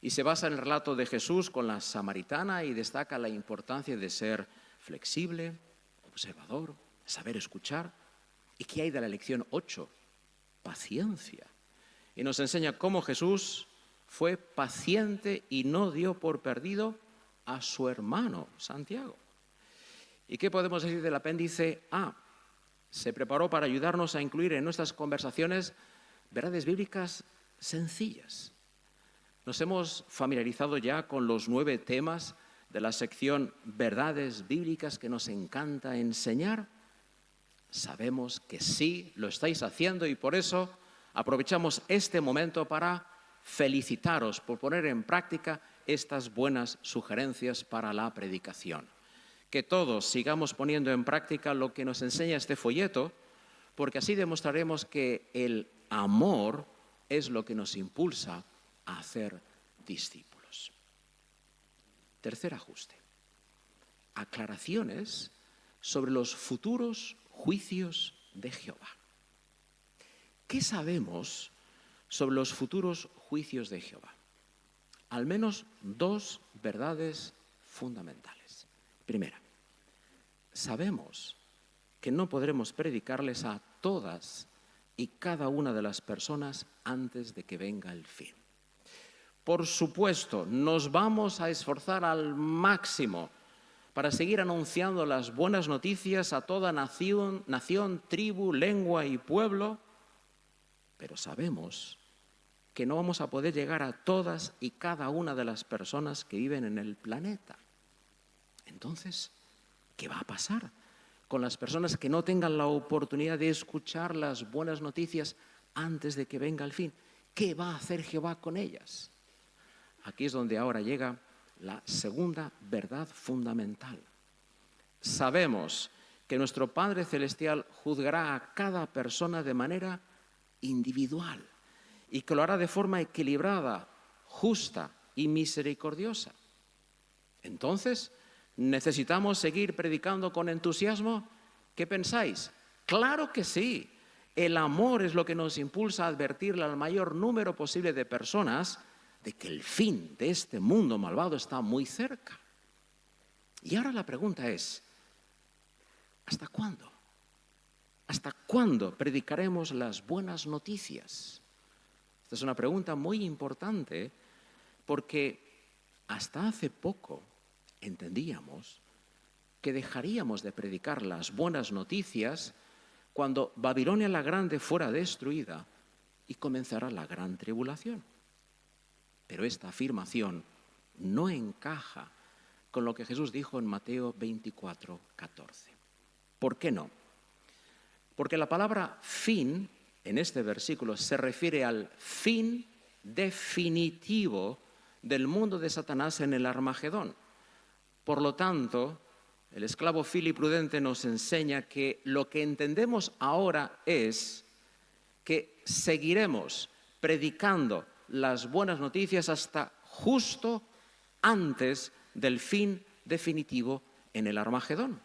Y se basa en el relato de Jesús con la samaritana y destaca la importancia de ser flexible, observador, saber escuchar. ¿Y qué hay de la lección 8? Paciencia. Y nos enseña cómo Jesús fue paciente y no dio por perdido a su hermano Santiago. ¿Y qué podemos decir del apéndice A? Se preparó para ayudarnos a incluir en nuestras conversaciones verdades bíblicas sencillas. Nos hemos familiarizado ya con los 9 temas de la sección Verdades Bíblicas que nos encanta enseñar. Sabemos que sí lo estáis haciendo, y por eso aprovechamos este momento para felicitaros por poner en práctica estas buenas sugerencias para la predicación. Que todos sigamos poniendo en práctica lo que nos enseña este folleto, porque así demostraremos que el amor es lo que nos impulsa a hacer discípulos. Tercer ajuste. Aclaraciones sobre los futuros juicios de Jehová. ¿Qué sabemos sobre los futuros juicios de Jehová? Al menos 2 verdades fundamentales. Primera, sabemos que no podremos predicarles a todas y cada una de las personas antes de que venga el fin. Por supuesto, nos vamos a esforzar al máximo para seguir anunciando las buenas noticias a toda nación, tribu, lengua y pueblo, pero sabemos que no vamos a poder llegar a todas y cada una de las personas que viven en el planeta. Entonces, ¿qué va a pasar con las personas que no tengan la oportunidad de escuchar las buenas noticias antes de que venga el fin? ¿Qué va a hacer Jehová con ellas? Aquí es donde ahora llega la segunda verdad fundamental. Sabemos que nuestro Padre Celestial juzgará a cada persona de manera individual y que lo hará de forma equilibrada, justa y misericordiosa. Entonces, ¿necesitamos seguir predicando con entusiasmo? ¿Qué pensáis? ¡Claro que sí! El amor es lo que nos impulsa a advertirle al mayor número posible de personas de que el fin de este mundo malvado está muy cerca. Y ahora la pregunta es, ¿hasta cuándo? ¿Hasta cuándo predicaremos las buenas noticias? Esta es una pregunta muy importante porque hasta hace poco entendíamos que dejaríamos de predicar las buenas noticias cuando Babilonia la Grande fuera destruida y comenzara la gran tribulación. Pero esta afirmación no encaja con lo que Jesús dijo en Mateo 24, 14. ¿Por qué no? Porque la palabra fin en este versículo se refiere al fin definitivo del mundo de Satanás en el Armagedón. Por lo tanto, el esclavo fiel y prudente nos enseña que lo que entendemos ahora es que seguiremos predicando las buenas noticias hasta justo antes del fin definitivo en el Armagedón.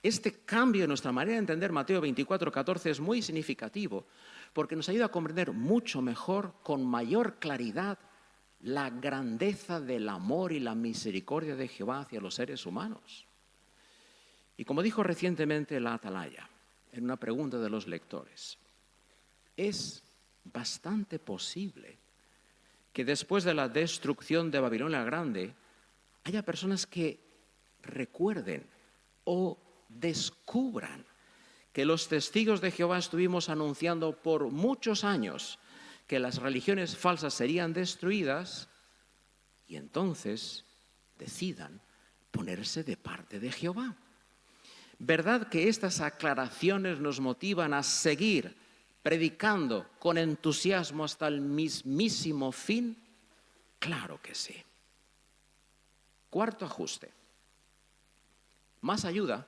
Este cambio en nuestra manera de entender Mateo 24, 14 es muy significativo porque nos ayuda a comprender mucho mejor, con mayor claridad, la grandeza del amor y la misericordia de Jehová hacia los seres humanos. Y como dijo recientemente la Atalaya, en una pregunta de los lectores, es bastante posible que después de la destrucción de Babilonia la Grande haya personas que recuerden o descubran que los testigos de Jehová estuvimos anunciando por muchos años que las religiones falsas serían destruidas y entonces decidan ponerse de parte de Jehová. ¿Verdad que estas aclaraciones nos motivan a seguir predicando con entusiasmo hasta el mismísimo fin? Claro que sí. Cuarto ajuste. Más ayuda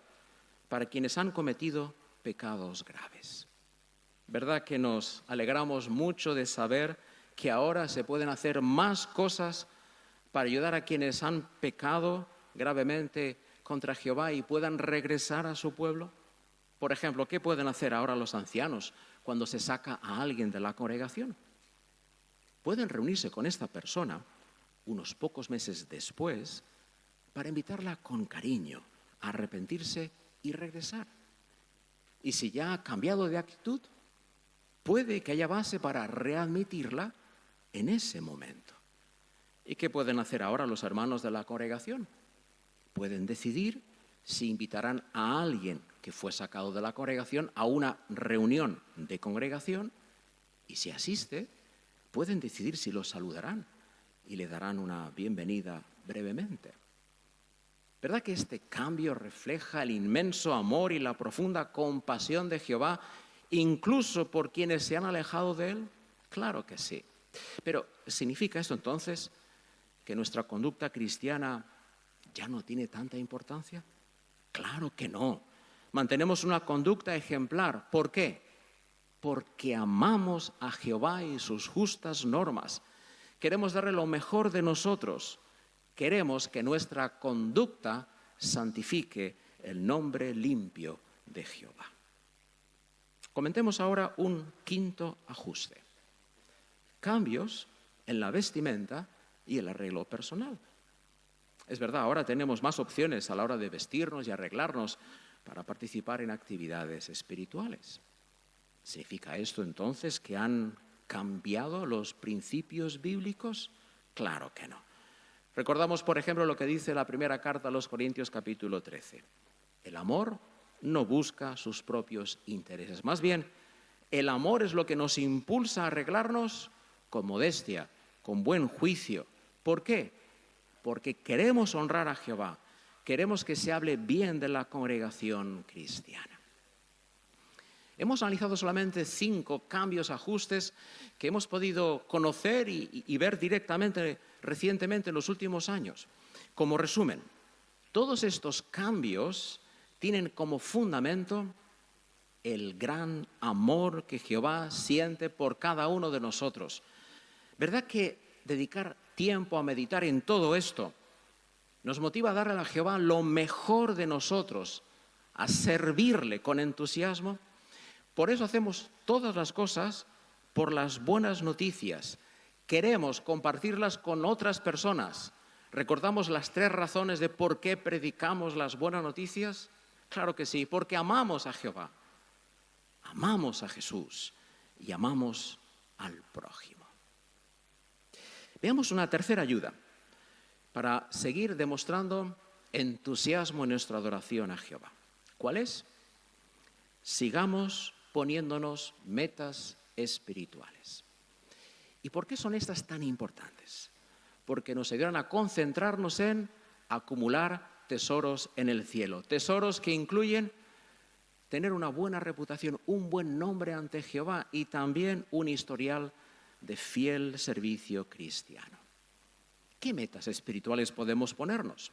para quienes han cometido pecados graves. ¿Verdad que nos alegramos mucho de saber que ahora se pueden hacer más cosas para ayudar a quienes han pecado gravemente contra Jehová y puedan regresar a su pueblo? Por ejemplo, ¿qué pueden hacer ahora los ancianos cuando se saca a alguien de la congregación? Pueden reunirse con esta persona unos pocos meses después para invitarla con cariño a arrepentirse y regresar. Y si ya ha cambiado de actitud, puede que haya base para readmitirla en ese momento. ¿Y qué pueden hacer ahora los hermanos de la congregación? Pueden decidir si invitarán a alguien que fue sacado de la congregación a una reunión de congregación y si asiste, pueden decidir si lo saludarán y le darán una bienvenida brevemente. ¿Verdad que este cambio refleja el inmenso amor y la profunda compasión de Jehová, incluso por quienes se han alejado de Él? Claro que sí. Pero, ¿significa esto entonces que nuestra conducta cristiana ya no tiene tanta importancia? Claro que no. Mantenemos una conducta ejemplar. ¿Por qué? Porque amamos a Jehová y sus justas normas. Queremos darle lo mejor de nosotros. Queremos que nuestra conducta santifique el nombre limpio de Jehová. Comentemos ahora un quinto ajuste. Cambios en la vestimenta y el arreglo personal. Es verdad, ahora tenemos más opciones a la hora de vestirnos y arreglarnos para participar en actividades espirituales. ¿Significa esto entonces que han cambiado los principios bíblicos? Claro que no. Recordamos, por ejemplo, lo que dice la primera carta a los Corintios capítulo 13. El amor no busca sus propios intereses. Más bien, el amor es lo que nos impulsa a arreglarnos con modestia, con buen juicio. ¿Por qué? Porque queremos honrar a Jehová, queremos que se hable bien de la congregación cristiana. Hemos analizado solamente 5 cambios, ajustes que hemos podido conocer y ver directamente, recientemente, en los últimos años. Como resumen, todos estos cambios tienen como fundamento el gran amor que Jehová siente por cada uno de nosotros. ¿Verdad que dedicar tiempo a meditar en todo esto nos motiva a darle a Jehová lo mejor de nosotros, a servirle con entusiasmo? Por eso hacemos todas las cosas por las buenas noticias. Queremos compartirlas con otras personas. ¿Recordamos las 3 razones de por qué predicamos las buenas noticias? Claro que sí, porque amamos a Jehová, amamos a Jesús y amamos al prójimo. Veamos una tercera ayuda para seguir demostrando entusiasmo en nuestra adoración a Jehová. ¿Cuál es? Sigamos poniéndonos metas espirituales. ¿Y por qué son estas tan importantes? Porque nos ayudan a concentrarnos en acumular tesoros en el cielo. Tesoros que incluyen tener una buena reputación, un buen nombre ante Jehová y también un historial de fiel servicio cristiano. ¿Qué metas espirituales podemos ponernos?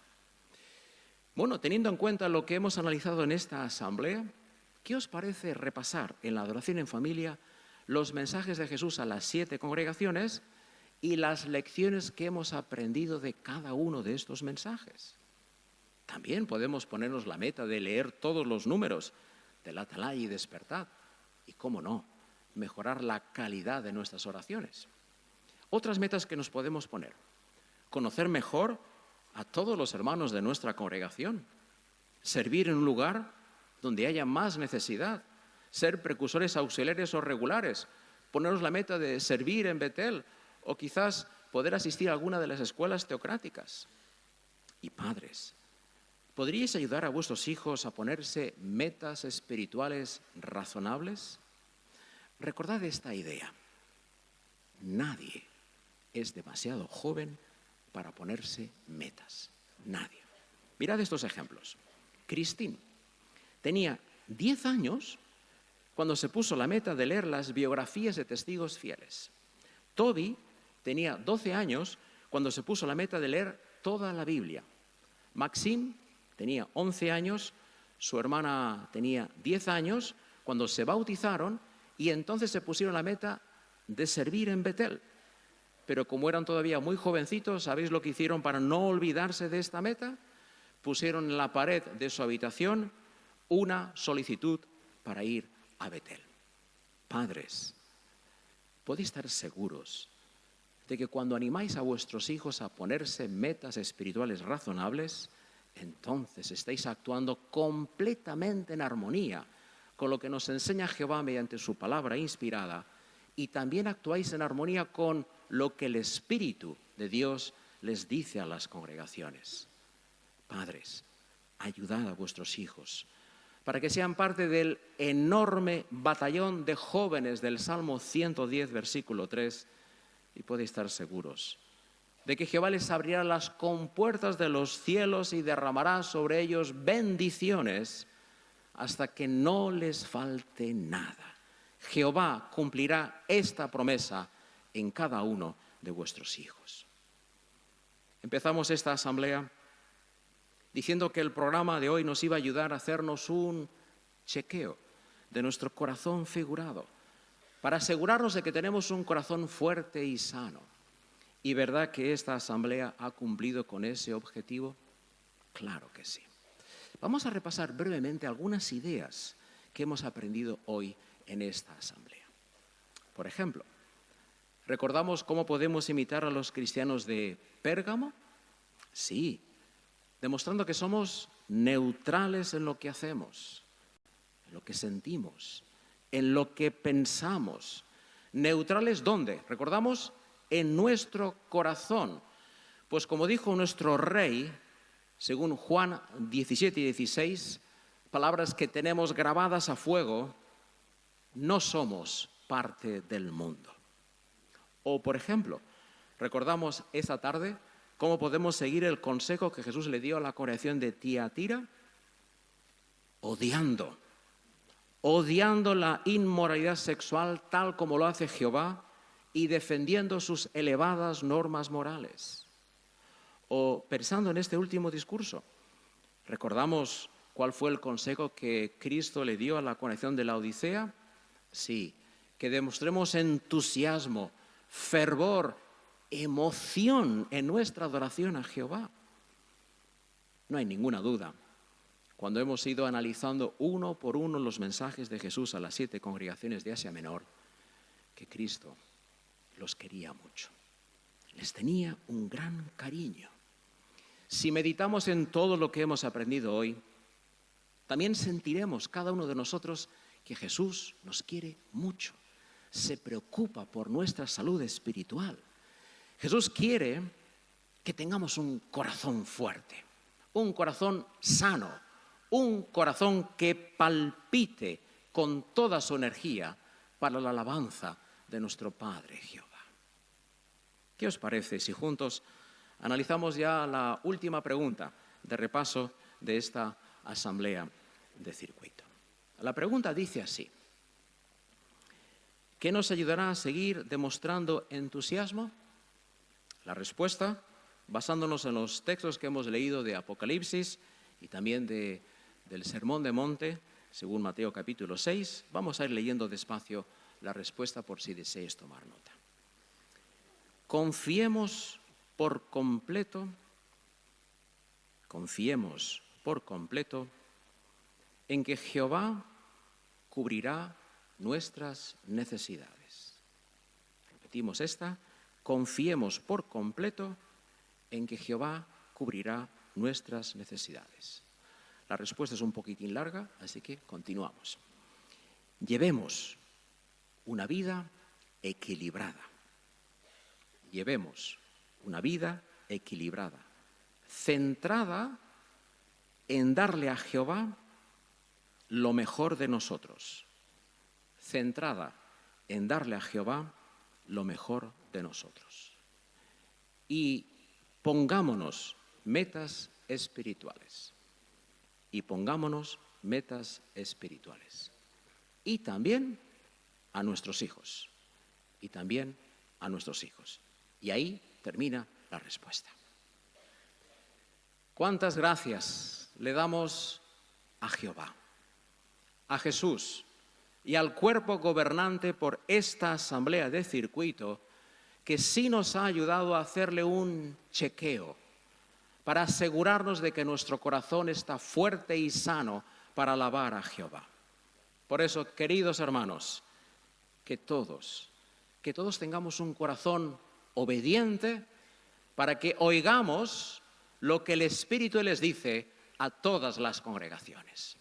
Bueno, teniendo en cuenta lo que hemos analizado en esta asamblea, ¿qué os parece repasar en la adoración en familia los mensajes de Jesús a las 7 congregaciones y las lecciones que hemos aprendido de cada uno de estos mensajes? También podemos ponernos la meta de leer todos los números del Atalaya y Despertad. Y, cómo no, mejorar la calidad de nuestras oraciones. Otras metas que nos podemos poner. Conocer mejor a todos los hermanos de nuestra congregación. Servir en un lugar donde haya más necesidad. Ser precursores auxiliares o regulares. Ponernos la meta de servir en Betel o quizás poder asistir a alguna de las escuelas teocráticas. Y padres, ¿podríais ayudar a vuestros hijos a ponerse metas espirituales razonables? Recordad esta idea. Nadie es demasiado joven para ponerse metas. Nadie. Mirad estos ejemplos. Christine tenía 10 años cuando se puso la meta de leer las biografías de testigos fieles. Toby tenía 12 años cuando se puso la meta de leer toda la Biblia. Maxime tenía 11 años, su hermana tenía 10 años cuando se bautizaron y entonces se pusieron la meta de servir en Betel. Pero como eran todavía muy jovencitos, ¿sabéis lo que hicieron para no olvidarse de esta meta? Pusieron en la pared de su habitación una solicitud para ir a Betel. Padres, podéis estar seguros de que cuando animáis a vuestros hijos a ponerse metas espirituales razonables, entonces estáis actuando completamente en armonía con lo que nos enseña Jehová mediante su palabra inspirada y también actuáis en armonía con lo que el Espíritu de Dios les dice a las congregaciones. Padres, ayudad a vuestros hijos para que sean parte del enorme batallón de jóvenes del Salmo 110, versículo 3, y podéis estar seguros de que Jehová les abrirá las compuertas de los cielos y derramará sobre ellos bendiciones hasta que no les falte nada. Jehová cumplirá esta promesa en cada uno de vuestros hijos. Empezamos esta asamblea diciendo que el programa de hoy nos iba a ayudar a hacernos un chequeo de nuestro corazón figurado, para asegurarnos de que tenemos un corazón fuerte y sano. ¿Y verdad que esta asamblea ha cumplido con ese objetivo? Claro que sí. Vamos a repasar brevemente algunas ideas que hemos aprendido hoy en esta asamblea. Por ejemplo, ¿recordamos cómo podemos imitar a los cristianos de Pérgamo? Sí, demostrando que somos neutrales en lo que hacemos, en lo que sentimos, en lo que pensamos. ¿Neutrales dónde? Recordamos, en nuestro corazón. Pues como dijo nuestro rey, según Juan 17 y 16, palabras que tenemos grabadas a fuego, no somos parte del mundo. O, por ejemplo, recordamos esta tarde cómo podemos seguir el consejo que Jesús le dio a la congregación de Tiatira, odiando la inmoralidad sexual tal como lo hace Jehová y defendiendo sus elevadas normas morales. O pensando en este último discurso, recordamos cuál fue el consejo que Cristo le dio a la congregación de la Odisea. Sí, que demostremos entusiasmo, fervor, emoción en nuestra adoración a Jehová. No hay ninguna duda, cuando hemos ido analizando uno por uno los mensajes de Jesús a las 7 congregaciones de Asia Menor, que Cristo los quería mucho. Les tenía un gran cariño. Si meditamos en todo lo que hemos aprendido hoy, también sentiremos cada uno de nosotros que Jesús nos quiere mucho, se preocupa por nuestra salud espiritual. Jesús quiere que tengamos un corazón fuerte, un corazón sano, un corazón que palpite con toda su energía para la alabanza de nuestro Padre Jehová. ¿Qué os parece si juntos analizamos ya la última pregunta de repaso de esta asamblea de circuito? La pregunta dice así: ¿qué nos ayudará a seguir demostrando entusiasmo? La respuesta, basándonos en los textos que hemos leído de Apocalipsis y también del Sermón de Monte, según Mateo capítulo 6, vamos a ir leyendo despacio la respuesta por si deseáis tomar nota. Confiemos por completo en que Jehová cubrirá nuestras necesidades. Repetimos esta: confiemos por completo en que Jehová cubrirá nuestras necesidades. La respuesta es un poquitín larga, así que continuamos. Llevemos una vida equilibrada. Llevemos una vida equilibrada, centrada en darle a Jehová lo mejor de nosotros. Centrada en darle a Jehová lo mejor de nosotros. Y pongámonos metas espirituales. Y también a nuestros hijos. Y ahí termina la respuesta. ¿Cuántas gracias le damos a Jehová, a Jesús y al cuerpo gobernante por esta asamblea de circuito que sí nos ha ayudado a hacerle un chequeo para asegurarnos de que nuestro corazón está fuerte y sano para alabar a Jehová? Por eso, queridos hermanos, que todos tengamos un corazón obediente para que oigamos lo que el Espíritu les dice a todas las congregaciones.